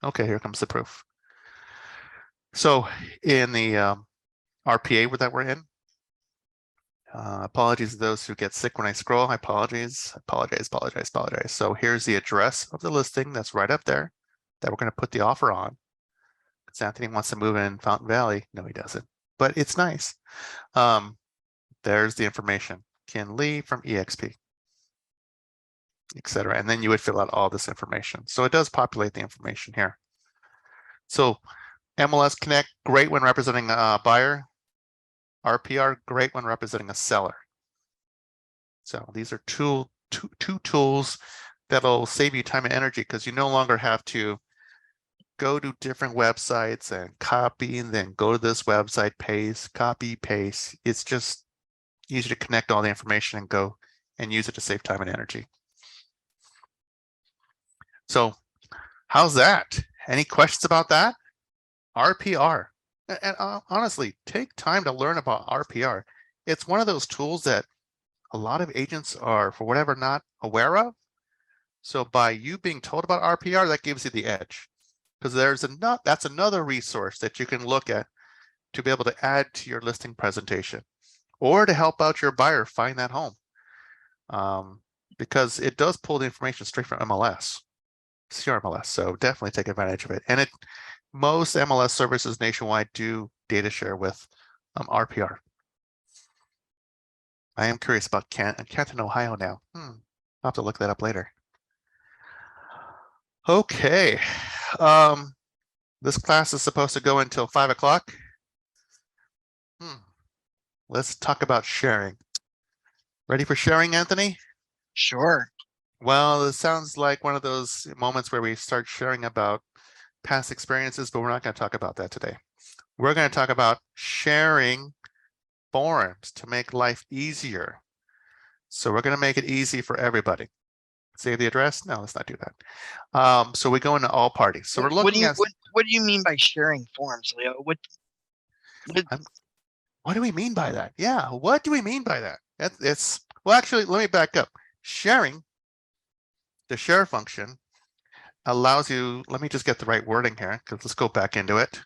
Okay, here comes the proof. So in the RPA that we're in, apologies to those who get sick when I scroll. I apologize. So here's the address of the listing that's right up there that we're going to put the offer on. Because Anthony wants to move in Fountain Valley. No, he doesn't. But it's nice. There's the information. Ken Lee from EXP, etc. And then you would fill out all this information. So it does populate the information here. So MLS Connect, great when representing a buyer. RPR, great when representing a seller. So these are two tools that'll save you time and energy because you no longer have to go to different websites and copy and then go to this website, paste, copy, paste. It's just easy to connect all the information and go and use it to save time and energy. So how's that? Any questions about that? RPR. And honestly, take time to learn about RPR. It's one of those tools that a lot of agents are, for whatever, not aware of. So by you being told about RPR, that gives you the edge. Because that's another resource that you can look at to be able to add to your listing presentation or to help out your buyer find that home. Because it does pull the information straight from MLS, CRMLS. So definitely take advantage of it. And most MLS services nationwide do data share with RPR. I am curious about Canton, Ohio now. I'll have to look that up later. Okay. This class is supposed to go until 5 o'clock. Let's talk about sharing. Ready for sharing, Anthony? Sure. Well, it sounds like one of those moments where we start sharing about past experiences, but we're not going to talk about that today. We're going to talk about sharing forms to make life easier. So we're going to make it easy for everybody. Save the address? No, let's not do that. So we go into all parties. So we're looking at what do you mean by sharing forms, Leo? What do we mean by that? Yeah, what do we mean by that? Well, actually, let me back up. Sharing, the share function allows you, let me just get the right wording here, because let's go back into it.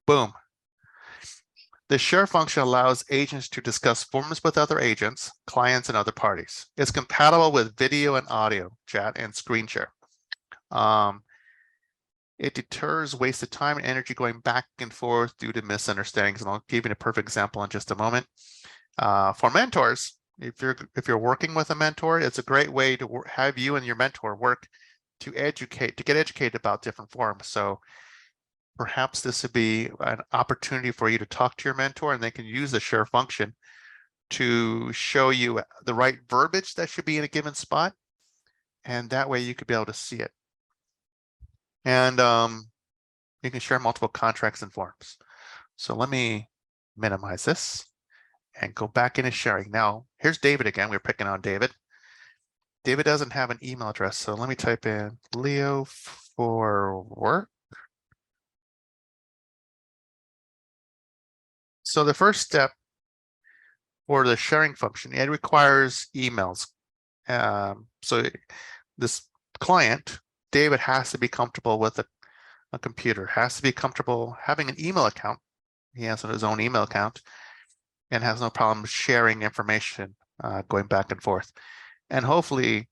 Boom. The share function allows agents to discuss forms with other agents, clients, and other parties. It's compatible with video and audio chat and screen share. It deters wasted time and energy going back and forth due to misunderstandings. And I'll give you a perfect example in just a moment. For mentors, if you're working with a mentor, it's a great way to have you and your mentor work to get educated about different forms. So perhaps this would be an opportunity for you to talk to your mentor, and they can use the share function to show you the right verbiage that should be in a given spot. And that way you could be able to see it. And you can share multiple contracts and forms. So let me minimize this and go back into sharing. Now, here's David again. We're picking on David. David doesn't have an email address. So let me type in Leo for work. So the first step for the sharing function, it requires emails. So this client, David, has to be comfortable with a computer, has to be comfortable having an email account. He has his own email account and has no problem sharing information, going back and forth. And hopefully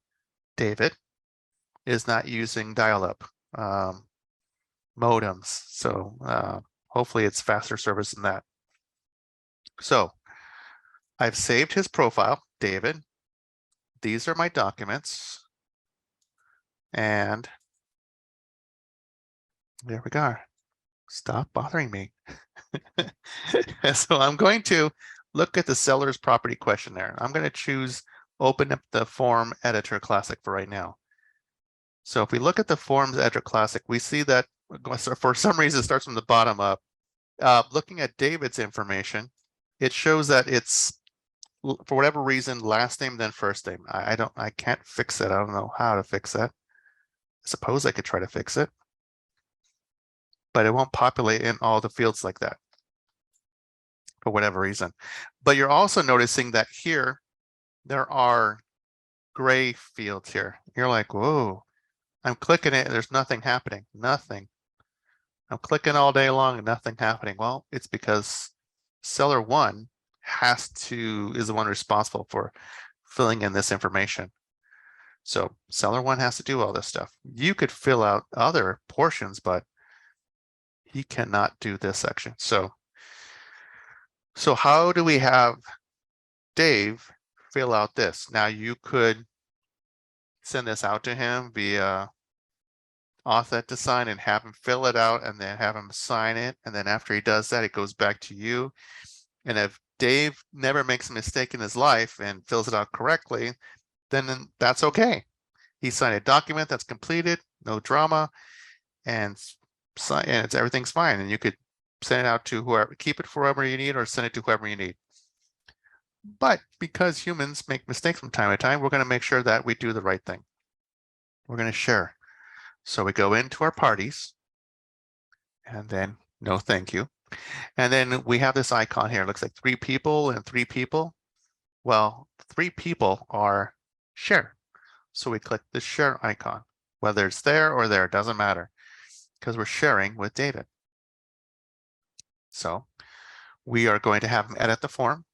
David is not using dial-up modems. So hopefully it's faster service than that. So I've saved his profile, David. These are my documents. And there we go. Stop bothering me. So I'm going to look at the seller's property questionnaire. I'm going to choose open up the form editor classic for right now. So if we look at the forms editor classic, we see that for some reason it starts from the bottom up. Looking at David's information, it shows that it's, for whatever reason, last name then first name. I can't fix it. I don't know how to fix that. I suppose I could try to fix it, but it won't populate in all the fields like that. for whatever reason. But you're also noticing that here, there are gray fields here. You're like, whoa, I'm clicking it, and there's nothing happening, nothing. I'm clicking all day long and nothing happening. Well, it's because seller one is the one responsible for filling in this information. So seller one has to do all this stuff. You could fill out other portions, but he cannot do this section. So how do we have Dave fill out this? Now you could send this out to him via auth to sign and have him fill it out and then have him sign it. And then after he does that, it goes back to you. And if Dave never makes a mistake in his life and fills it out correctly, then that's okay. He signed a document that's completed, no drama, and everything's fine. And you could send it out to whoever, keep it for whoever you need, or send it to whoever you need. But because humans make mistakes from time to time, we're going to make sure that we do the right thing. We're going to share. So we go into our parties, and then no thank you. And then we have this icon here. It looks like 3 people and 3 people. Well, 3 people are share. So we click the share icon, whether it's there or there, doesn't matter, because we're sharing with David. So we are going to have him edit the form.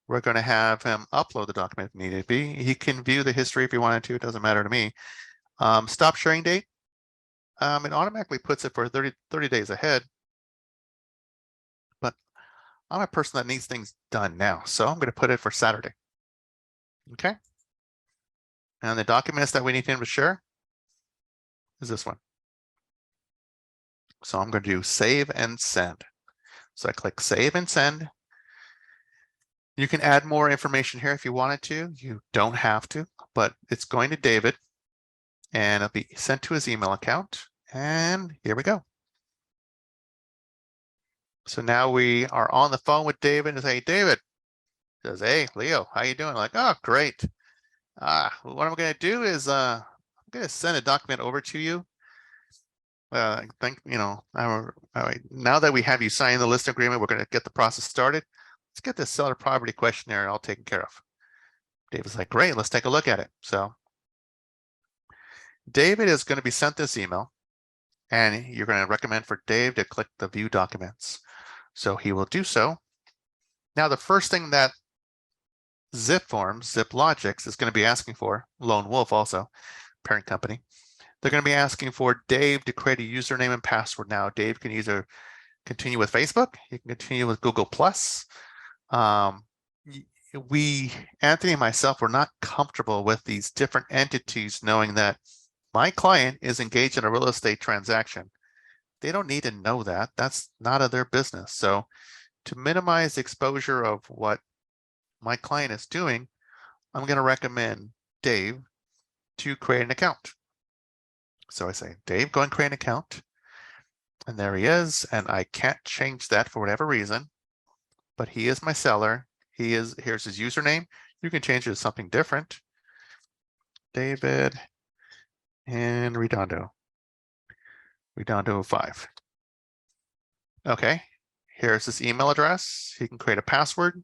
We're going to have him upload the document if needed be. He can view the history if he wanted to. It doesn't matter to me. Stop sharing date. It automatically puts it for 30 days ahead. But I'm a person that needs things done now, so I'm going to put it for Saturday. Okay. And the documents that we need him to share is this one. So I'm going to do save and send. So I click save and send. You can add more information here if you wanted to. You don't have to, but it's going to David and it'll be sent to his email account. And here we go. So now we are on the phone with David and say, David, says, hey, Leo, how you doing? Like, oh, great. What I'm going to do is I'm going to send a document over to you. I think, now that we have you sign the list agreement, we're going to get the process started. Let's get this seller property questionnaire all taken care of. David's like, great, let's take a look at it. So David is going to be sent this email, and you're going to recommend for Dave to click the view documents. So he will do so. Now, the first thing that zipForm, ZipLogix is going to be asking for, Lone Wolf also, parent company, they're going to be asking for Dave to create a username and password. Now, Dave can either continue with Facebook, he can continue with Google+. Anthony and myself, were not comfortable with these different entities knowing that my client is engaged in a real estate transaction. They don't need to know that. That's not of their business. So to minimize the exposure of what my client is doing, I'm going to recommend Dave to create an account. So I say, Dave, go and create an account. And there he is. And I can't change that for whatever reason, but he is my seller. Here's his username. You can change it to something different. David and Redondo 5. Okay, here's his email address. He can create a password.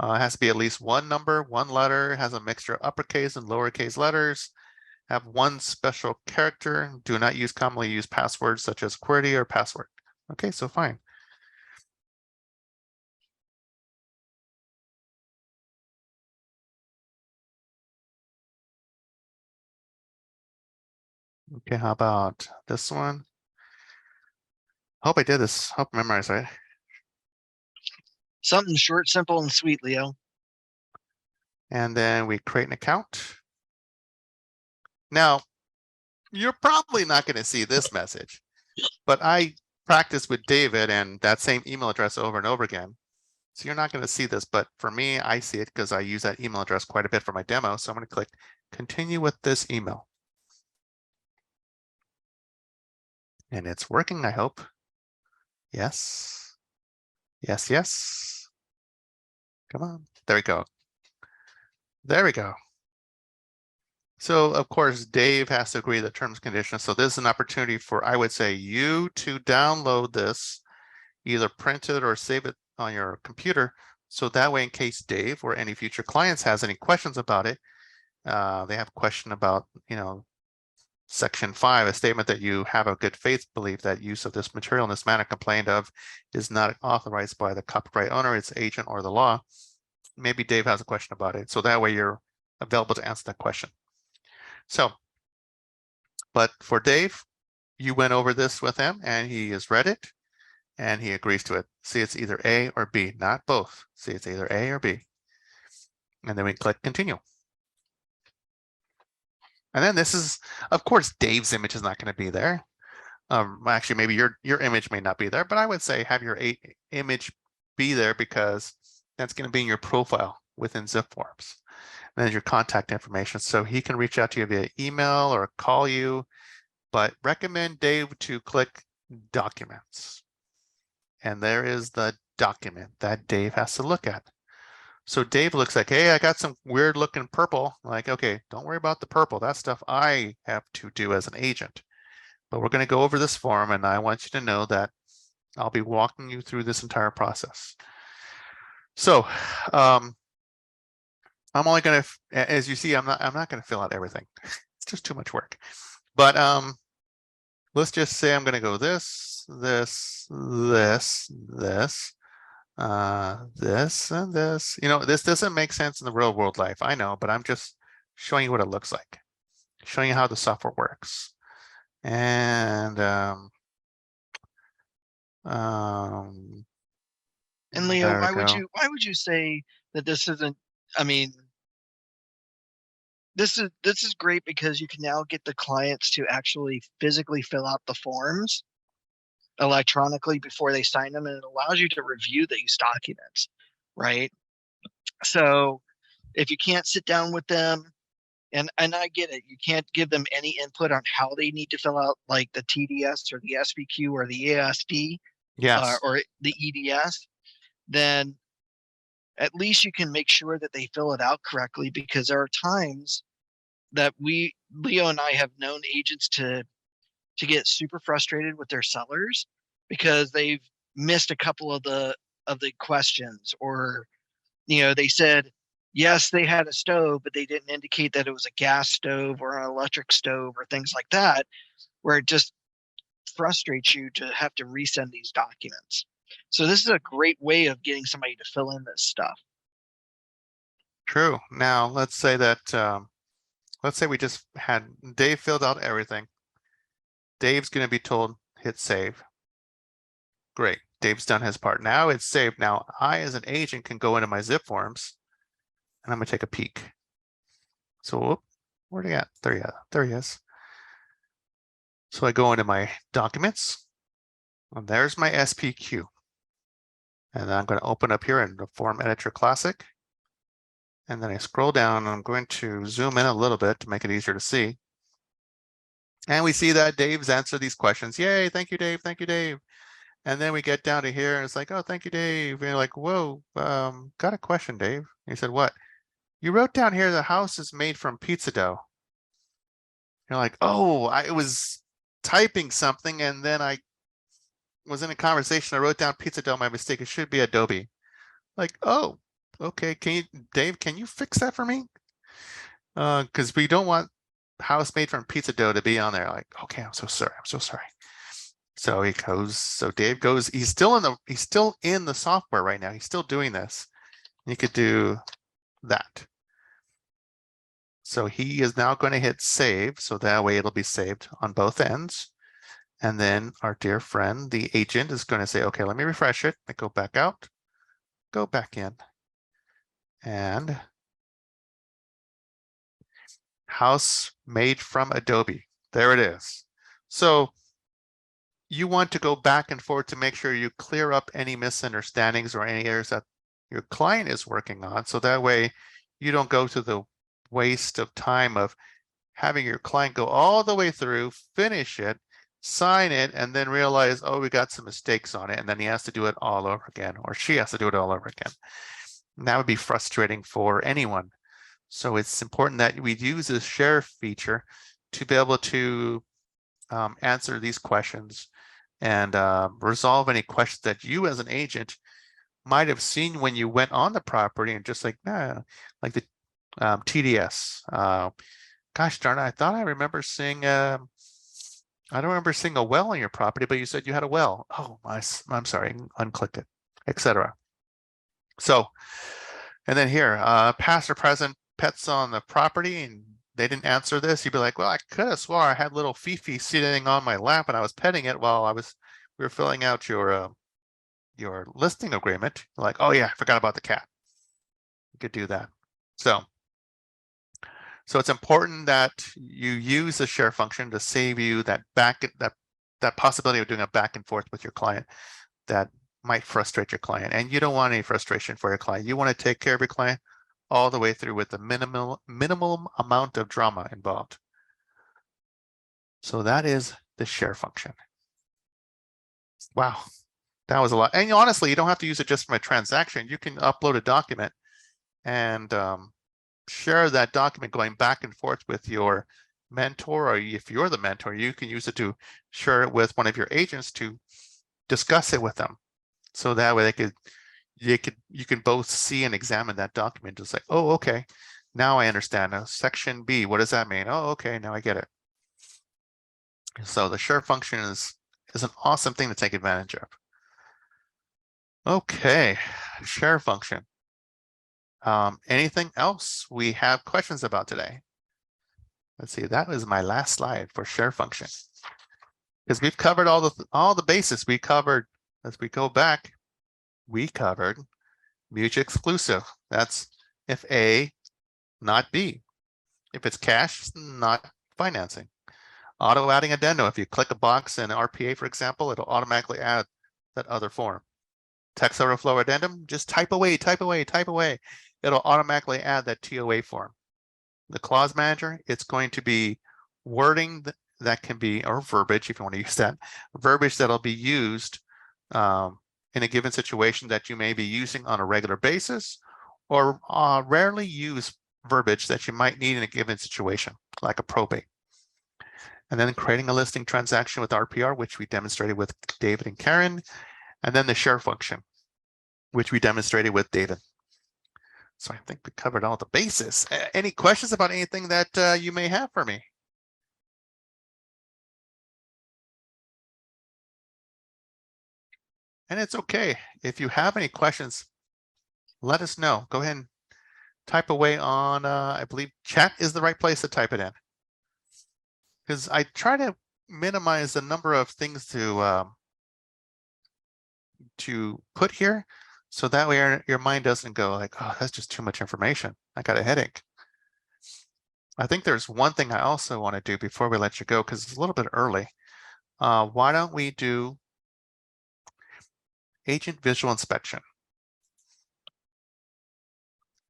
It has to be at least 1 number, 1 letter, has a mixture of uppercase and lowercase letters, have 1 special character, do not use commonly used passwords such as QWERTY or password. Okay, so fine. Okay, how about this one? Hope I did this. Hope I memorized right. Something short, simple, and sweet, Leo. And then we create an account. Now, you're probably not going to see this message, but I practiced with David and that same email address over and over again. So you're not going to see this, but for me, I see it because I use that email address quite a bit for my demo. So I'm going to click continue with this email. And it's working, I hope. Yes. Yes, yes. Come on. There we go. There we go. So of course, Dave has to agree to the terms and conditions. So this is an opportunity for, I would say, you to download this either print it or save it on your computer. So that way, in case Dave or any future clients has any questions about it, they have a question about, Section 5, a statement that you have a good faith belief that use of this material in this manner complained of is not authorized by the copyright owner, its agent, or the law. Maybe Dave has a question about it. So that way you're available to answer that question. So, but for Dave, you went over this with him and he has read it and he agrees to it. See, it's either A or B, not both. See, it's either A or B. And then we click continue. And then this is, of course, Dave's image is not going to be there. Actually, maybe your image may not be there, but I would say have your image be there because that's going to be in your profile within zipForms. And then your contact information. So he can reach out to you via email or call you, but recommend Dave to click documents. And there is the document that Dave has to look at. So Dave looks like, hey, I got some weird looking purple. Like, okay, don't worry about the purple. That's stuff I have to do as an agent. But we're going to go over this form, and I want you to know that I'll be walking you through this entire process. So I'm only going to, as you see, I'm not going to fill out everything. It's just too much work. But let's just say I'm going to go this, this, this, this, this, and this. This doesn't make sense in the real world life. I know, but I'm just showing you what it looks like, showing you how the software works. And And Leo, there we why would you say that this isn't? I mean, this is great because you can now get the clients to actually physically fill out the forms electronically before they sign them, and it allows you to review these documents, right? So if you can't sit down with them, and I get it, you can't give them any input on how they need to fill out like the TDS or the SVQ or the ASD Yes. or the EDS, then at least you can make sure that they fill it out correctly, because there are times that Leo and I have known agents to get super frustrated with their sellers because they've missed a couple of the questions, or they said yes, they had a stove, but they didn't indicate that it was a gas stove or an electric stove or things like that, where it just frustrates you to have to resend these documents. So this is a great way of getting somebody to fill in this stuff. True. Now let's say that let's say we just had Dave filled out everything. Dave's going to be told hit save. Great. Dave's done his part. Now it's saved. Now I, as an agent, can go into my zipForms and I'm going to take a peek. So whoop, where'd he at? There he is. So I go into my documents and there's my SPQ. And then I'm going to open up here in the Form Editor Classic. And then I scroll down and I'm going to zoom in a little bit to make it easier to see. And we see that Dave's answered these questions. Yay, thank you, Dave. Thank you, Dave. And then we get down to here and it's like, oh, thank you, Dave. And you're like, whoa, got a question, Dave. And he said, what? You wrote down here the house is made from pizza dough. You're like, oh, I was typing something and then I was in a conversation. I wrote down pizza dough, my mistake. It should be Adobe. Like, oh, okay. Dave, can you fix that for me? Because we don't want house made from pizza dough to be on there. Like, okay, I'm so sorry. I'm so sorry. So he goes, so Dave goes, he's still in the software right now. He's still doing this. You could do that. So he is now going to hit save. So that way it'll be saved on both ends. And then our dear friend, the agent, is going to say, okay, let me refresh it. I go back out, go back in. And house made from Adobe. There it is. So you want to go back and forth to make sure you clear up any misunderstandings or any areas that your client is working on. So that way you don't go to the waste of time of having your client go all the way through, finish it, sign it, and then realize, oh, we got some mistakes on it. And then he has to do it all over again, or she has to do it all over again. And that would be frustrating for anyone. So it's important that we use this share feature to be able to answer these questions and resolve any questions that you as an agent might have seen when you went on the property and just like, nah, like the TDS. Gosh darn it, I thought I remember seeing, I don't remember seeing a well on your property, but you said you had a well. Oh, I'm sorry, unclick it, etc. So, and then here, past or present pets on the property, and they didn't answer this. You'd be like, well, I could have swore I had little Fifi sitting on my lap and I was petting it while we were filling out your listing agreement. Like, oh yeah, I forgot about the cat. You could do that. So it's important that you use the share function to save you that possibility of doing a back and forth with your client that might frustrate your client. And you don't want any frustration for your client. You want to take care of your client all the way through with the minimum amount of drama involved. So that is the share function. Wow, that was a lot. And honestly, you don't have to use it just from a transaction. You can upload a document and share that document going back and forth with your mentor, or if you're the mentor, you can use it to share it with one of your agents to discuss it with them. So that way you can both see and examine that document. Just like, oh, okay, now I understand. Now, section B, what does that mean? Oh, okay, now I get it. So the share function is an awesome thing to take advantage of. Okay, share function. Anything else we have questions about today? Let's see, that was my last slide for share function. Because we've covered all the bases. We covered, as we go back, we covered mutually exclusive. That's if A, not B. If it's cash, not financing. Auto adding addendum. If you click a box in RPA, for example, it'll automatically add that other form. Text overflow addendum, just type away, type away, type away. It'll automatically add that TOA form. The clause manager, it's going to be wording that can be, or verbiage, if you want to use that, verbiage that'll be used in a given situation that you may be using on a regular basis, or rarely use verbiage that you might need in a given situation, like a probate. And then creating a listing transaction with RPR, which we demonstrated with David and Karen, and then the share function, which we demonstrated with David. So I think we covered all the bases. Any questions about anything that you may have for me? And it's okay. If you have any questions, let us know. Go ahead and type away on, I believe chat is the right place to type it in. Because I try to minimize the number of things to put here. So that way your mind doesn't go like, oh, that's just too much information. I got a headache. I think there's one thing I also want to do before we let you go, because it's a little bit early. Why don't we do agent visual inspection?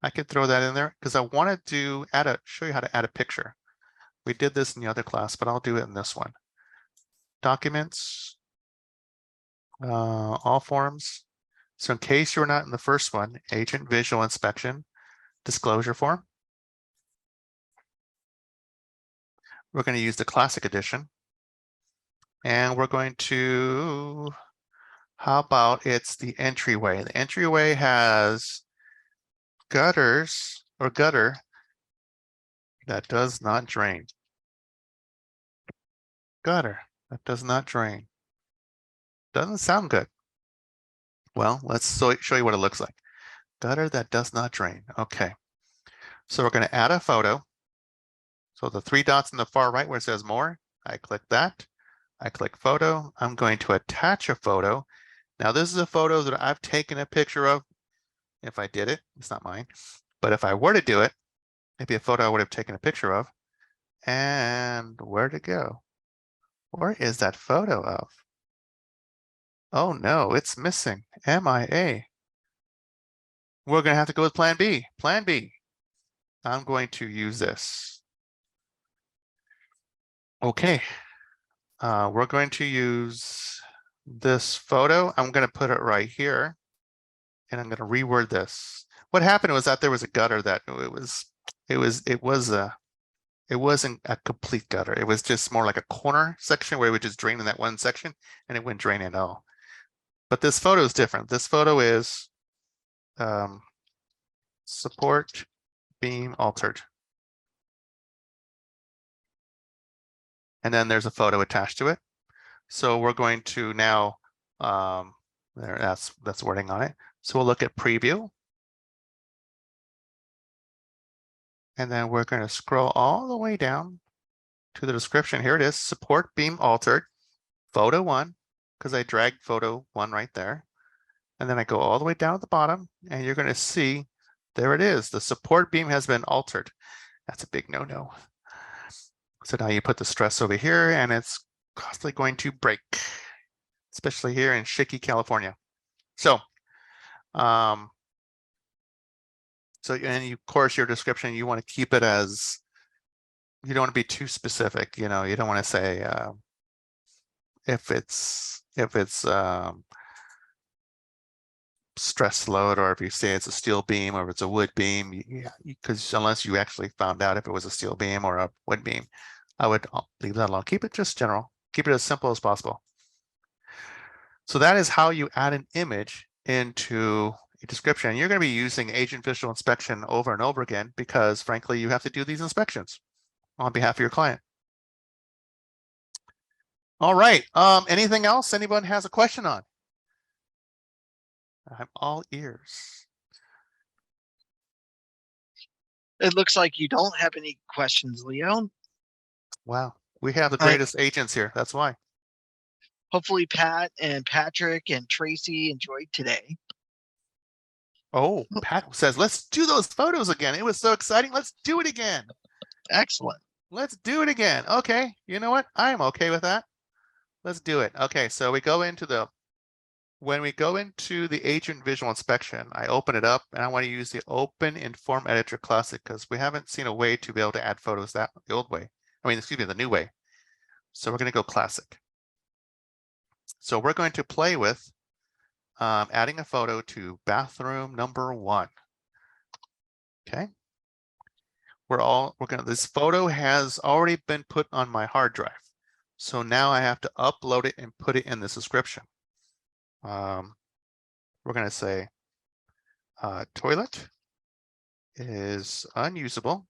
I could throw that in there because I wanted to show you how to add a picture. We did this in the other class, but I'll do it in this one. Documents, all forms. So in case you're not in the first one, agent visual inspection, disclosure form. We're going to use the classic edition. And we're going to, how about it's the entryway? The entryway has gutters or gutter that does not drain. Gutter that does not drain. Doesn't sound good. Well, let's show you what it looks like. Gutter that does not drain. Okay. So we're going to add a photo. So the three dots in the far right where it says more, I click that. I click photo. I'm going to attach a photo. Now this is a photo that I've taken a picture of. If I did it, it's not mine. But if I were to do it, it'd be a photo I would have taken a picture of. And where'd it go? Where is that photo of? Oh no, it's missing. MIA. We're going to have to go with plan B. Plan B. I'm going to use this. Okay. We're going to use this photo. I'm going to put it right here. And I'm going to reword this. What happened was that there was a gutter that it was It wasn't a complete gutter. It was just more like a corner section where it would just drain in that one section and it wouldn't drain at all. But this photo is different. This photo is support beam altered. And then there's a photo attached to it. So we're going to now, that's wording on it. So we'll look at preview. And then we're going to scroll all the way down to the description. Here it is, support beam altered, photo 1, because I dragged photo 1 right there. And then I go all the way down at the bottom, and you're going to see, there it is. The support beam has been altered. That's a big no-no. So now you put the stress over here, and it's constantly going to break, especially here in shaky California. So, and of course, your description, you want to keep it as, you don't want to be too specific. You don't want to say if it's stress load, or if you say it's a steel beam, or if it's a wood beam, because unless you actually found out if it was a steel beam or a wood beam, I would leave that alone. Keep it just general. Keep it as simple as possible. So that is how you add an image into a description. You're going to be using agent visual inspection over and over again because, frankly, you have to do these inspections on behalf of your client. All right. Anything else anyone has a question on? I'm all ears. It looks like you don't have any questions, Leo. Wow. We have the All right. greatest agents here. That's why. Hopefully Pat and Patrick and Tracy enjoyed today. Oh, Pat says, let's do those photos again. It was so exciting. Let's do it again. Excellent. Let's do it again. Okay. You know what? I am okay with that. Let's do it. Okay. So we go into when we go into the agent visual inspection, I open it up and I want to use the Open in Form Editor Classic because we haven't seen a way to be able to add photos the old way. I mean, excuse me, the new way. So we're going to go Classic. So we're going to play with adding a photo to bathroom number 1. Okay. This photo has already been put on my hard drive. So now I have to upload it and put it in the description. We're going to say toilet is unusable,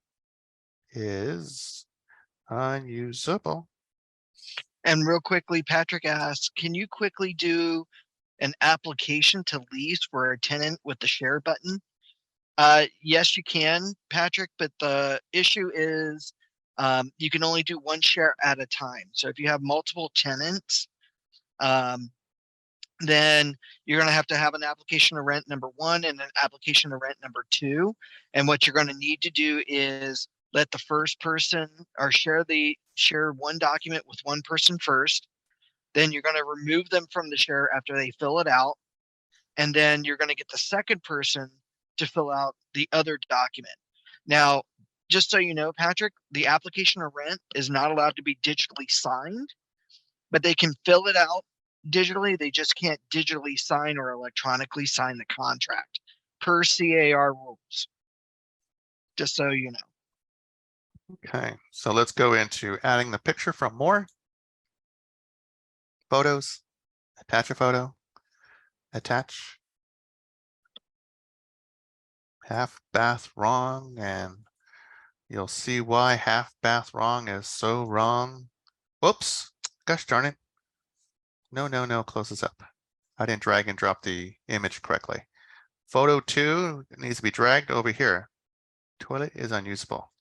And real quickly, Patrick asks, can you quickly do an application to lease for a tenant with the share button? Yes, you can, Patrick, but the issue is you can only do one share at a time. So if you have multiple tenants, then you're going to have an application to rent number 1 and an application to rent number 2. And what you're going to need to do is let the first person or share one document with one person first. Then you're going to remove them from the share after they fill it out. And then you're going to get the second person to fill out the other document. Now, just so you know, Patrick, the application to rent is not allowed to be digitally signed, but they can fill it out digitally. They just can't digitally sign or electronically sign the contract per CAR rules. Just so you know. Okay, so let's go into adding the picture from more. Photos, attach a photo, attach. Half bath wrong, and you'll see why half bath wrong is so wrong. Whoops, gosh darn it. No, close this up. I didn't drag and drop the image correctly. Photo 2 needs to be dragged over here. Toilet is unusable.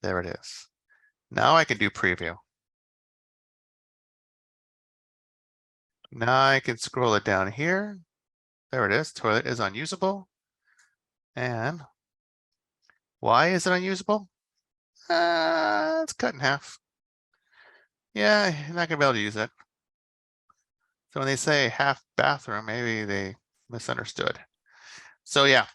There it is. Now I can do preview. Now I can scroll it down here. There it is. Toilet is unusable. And why is it unusable? It's cut in half. Yeah, you're not gonna be able to use it. So when they say half bathroom, maybe they misunderstood. So yeah.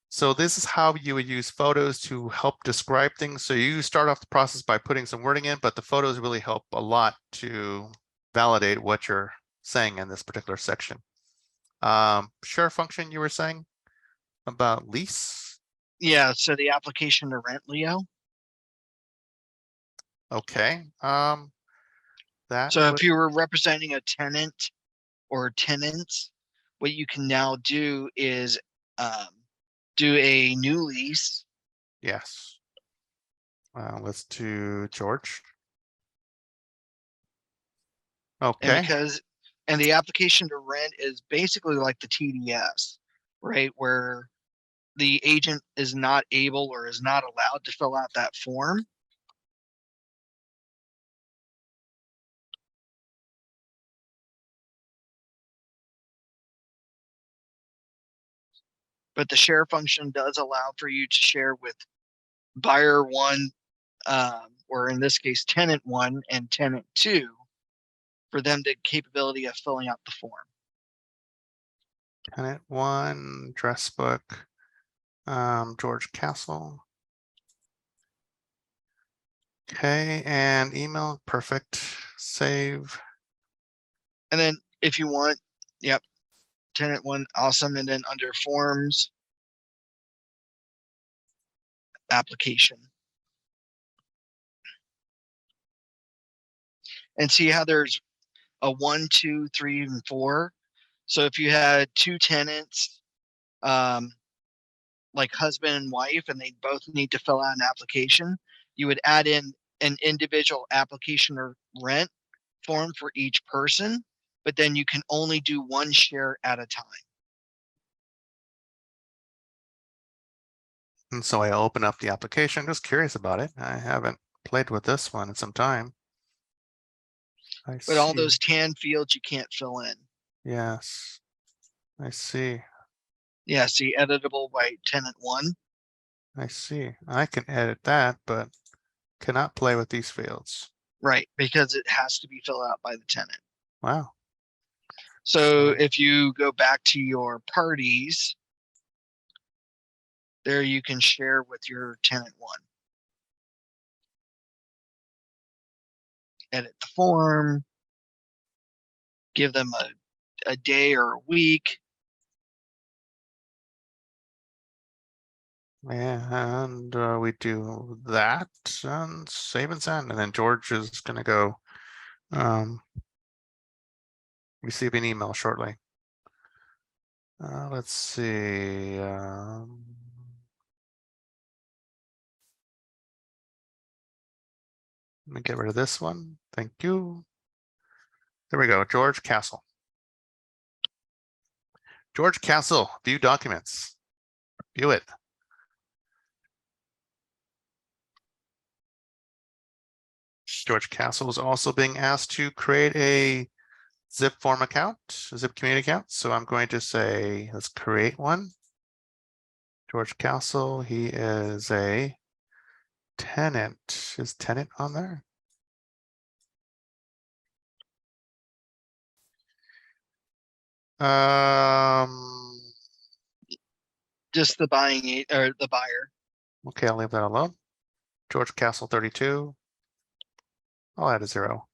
So this is how you would use photos to help describe things. So you start off the process by putting some wording in, but the photos really help a lot to validate what you're saying in this particular section. Share function you were saying about lease. Yeah, so the application to rent, Leo. Okay, that So would, if you were representing a tenant or tenants, what you can now do is do a new lease. yes. Let's do George. And Okay, the application to rent is basically like the TDS, right? Where the agent is not able or is not allowed to fill out that form. But the share function does allow for you to share with buyer one, or in this case, tenant one and tenant two, for them the capability of filling out the form. tenant one, address book, George Castle. Okay, and email, perfect, save. And then if you want, yep, tenant one, awesome. And then under forms, application. And see how there's a 1, 2, 3, and 4. So if you had two tenants, um, like husband and wife, and they both need to fill out an application, you would add in an individual application or rent form for each person, but then you can only do one share at a time. And so I open up the application, just curious about it. I haven't played with this one in some time. I But all see, those tan fields you can't fill in. yes, I see, Yeah, see, editable by tenant one. I see. I can edit that, but cannot play with these fields. Right, because it has to be filled out by the tenant. Wow. So if you go back to your parties, there you can share with your tenant one. Edit the form, give them a day or a week. And we do that and save and send, and then George is gonna go receive an email shortly. Let's see. Let me get rid of this one. Thank you. There we go. George Castle. George Castle, view documents. View it. George Castle is also being asked to create a zipForm account, a zip community account. So I'm going to say, let's create one. George Castle, he is a tenant. Is tenant on there? Just the buying or the buyer. Okay, I'll leave that alone. George Castle 32. I'll add a 0.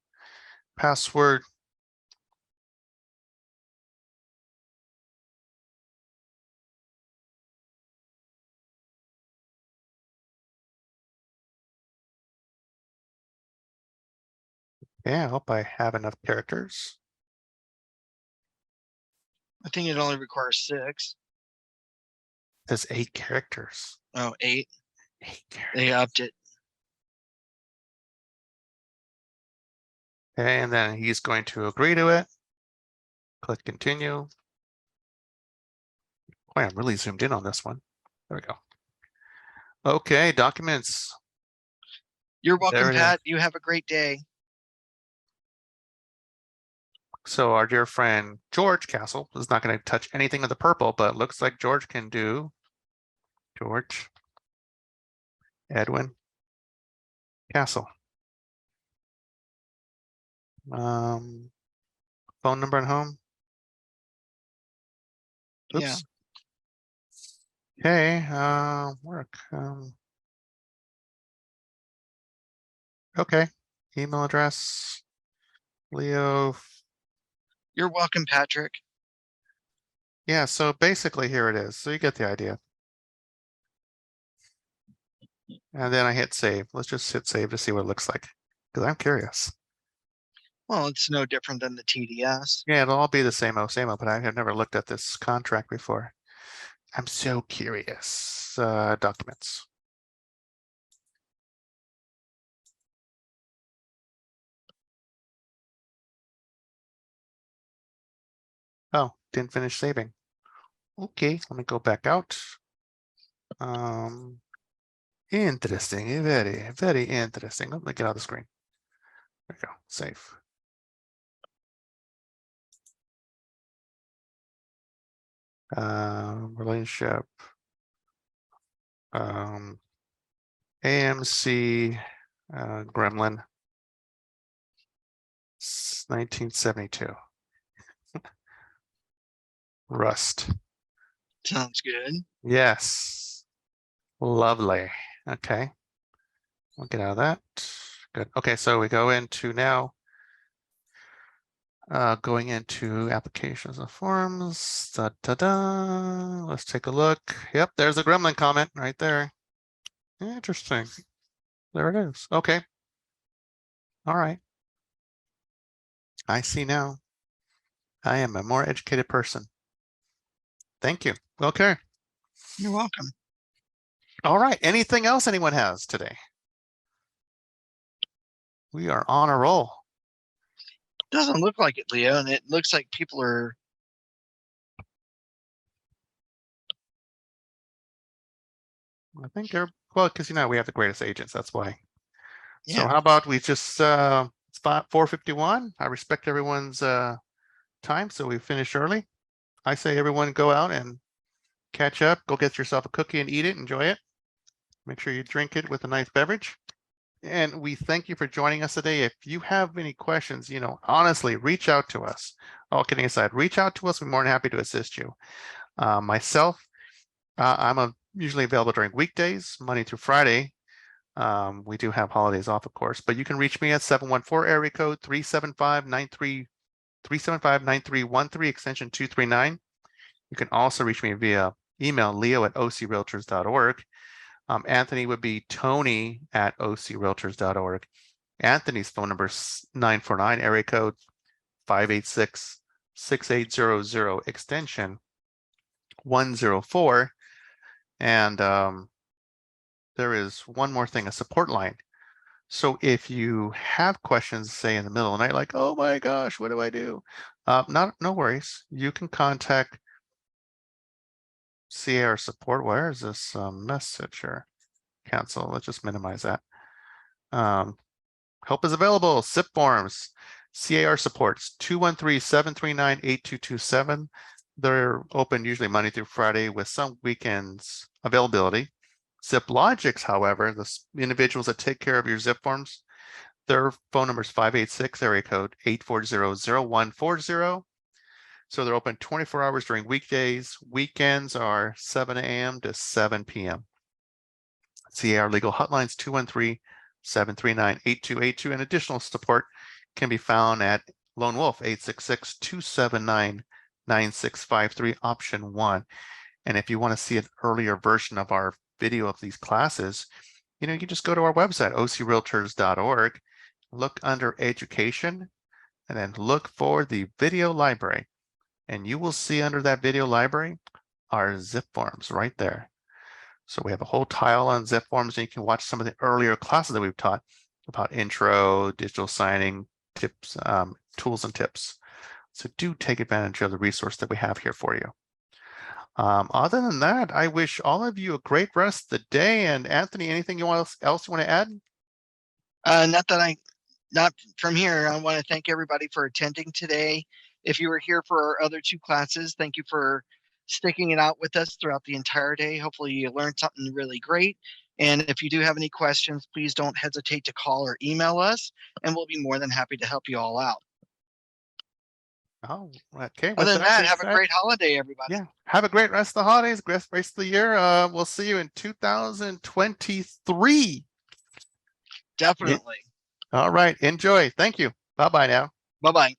Password. Yeah, I hope I have enough characters. I think it only requires 6. There's 8 characters. Oh, 8. 8 characters. They upped it. Okay, and then he's going to agree to it. Click continue. Boy, I'm really zoomed in on this one. There we go. Okay, documents. You're There welcome, it is. Pat. You have a great day. So our dear friend George Castle is not going to touch anything of the purple, but looks like George can do George Edwin Castle. Phone number and home. Yeah. Oops. Okay, work. Okay, email address, Leo. You're welcome, Patrick. Yeah, so basically here it is. So you get the idea. And then I hit save. Let's just hit save to see what it looks like, because I'm curious. Well, it's no different than the TDS. Yeah, it'll all be the same same but I have never looked at this contract before. I'm so curious. Documents. Oh, didn't finish saving. Okay, let me go back out. Interesting, very, very interesting. Let me get out of the screen. There we go, save. Relationship. AMC Gremlin 1972. Rust. Sounds good. Yes. Lovely. Okay. We'll get out of that. Good. Okay, so we go into now going into applications and forms. Da, da, da. Let's take a look. Yep, there's a Gremlin comment right there. Interesting. There it is. Okay. All right. I see now. I am a more educated person. Thank you. Okay. You're welcome. All right. Anything else anyone has today? We are on a roll. Doesn't look like it, Leo, and it looks like people are. I think they're, well, because we have the greatest agents. That's why. So Yeah. how about we just spot 4:51? I respect everyone's time, so we finish early. I say everyone go out and catch up. Go get yourself a cookie and eat it. Enjoy it. Make sure you drink it with a nice beverage. And we thank you for joining us today. If you have any questions, honestly, reach out to us. All kidding aside, reach out to us. We're more than happy to assist you. Myself, I'm usually available during weekdays, Monday through Friday. We do have holidays off, of course, but you can reach me at 714 area code 375-9313 extension 239. You can also reach me via email, leo@ocrealtors.org. Anthony would be tony@ocrealtors.org. Anthony's phone number is 949 area code 586-6800 extension 104. And there is one more thing, a support line. So if you have questions, say in the middle of the night, like, oh my gosh, what do I do? No worries. You can contact CAR support. Where is this message here? Cancel. Let's just minimize that. Help is available. zipForms, CAR supports 213-739-8227. They're open usually Monday through Friday with some weekends availability. ZipLogics, however, the individuals that take care of your zipForms, their phone number is 586 area code 840-0140. So they're open 24 hours during weekdays. Weekends are 7 a.m. to 7 p.m. CAR legal hotlines 213-739-8282, and additional support can be found at Lone Wolf 866-279-9653 option 1. And if you want to see an earlier version of our video of these classes, you can just go to our website, ocrealtors.org, look under education, and then look for the video library. And you will see under that video library our zipForms right there. So we have a whole tile on zipForms, and you can watch some of the earlier classes that we've taught about intro, digital signing, tips, tools and tips. So do take advantage of the resource that we have here for you. Other than that, I wish all of you a great rest of the day. And Anthony, anything else you want to add? Not from here. I want to thank everybody for attending today. If you were here for our other two classes, thank you for sticking it out with us throughout the entire day. Hopefully you learned something really great. And if you do have any questions, please don't hesitate to call or email us, and we'll be more than happy to help you all out. Oh, okay. Other than that, have a said, great holiday, everybody. Yeah, have a great rest of the holidays, great rest of the year. We'll see you in 2023. Definitely. All right, enjoy. Thank you. Bye-bye now. Bye-bye.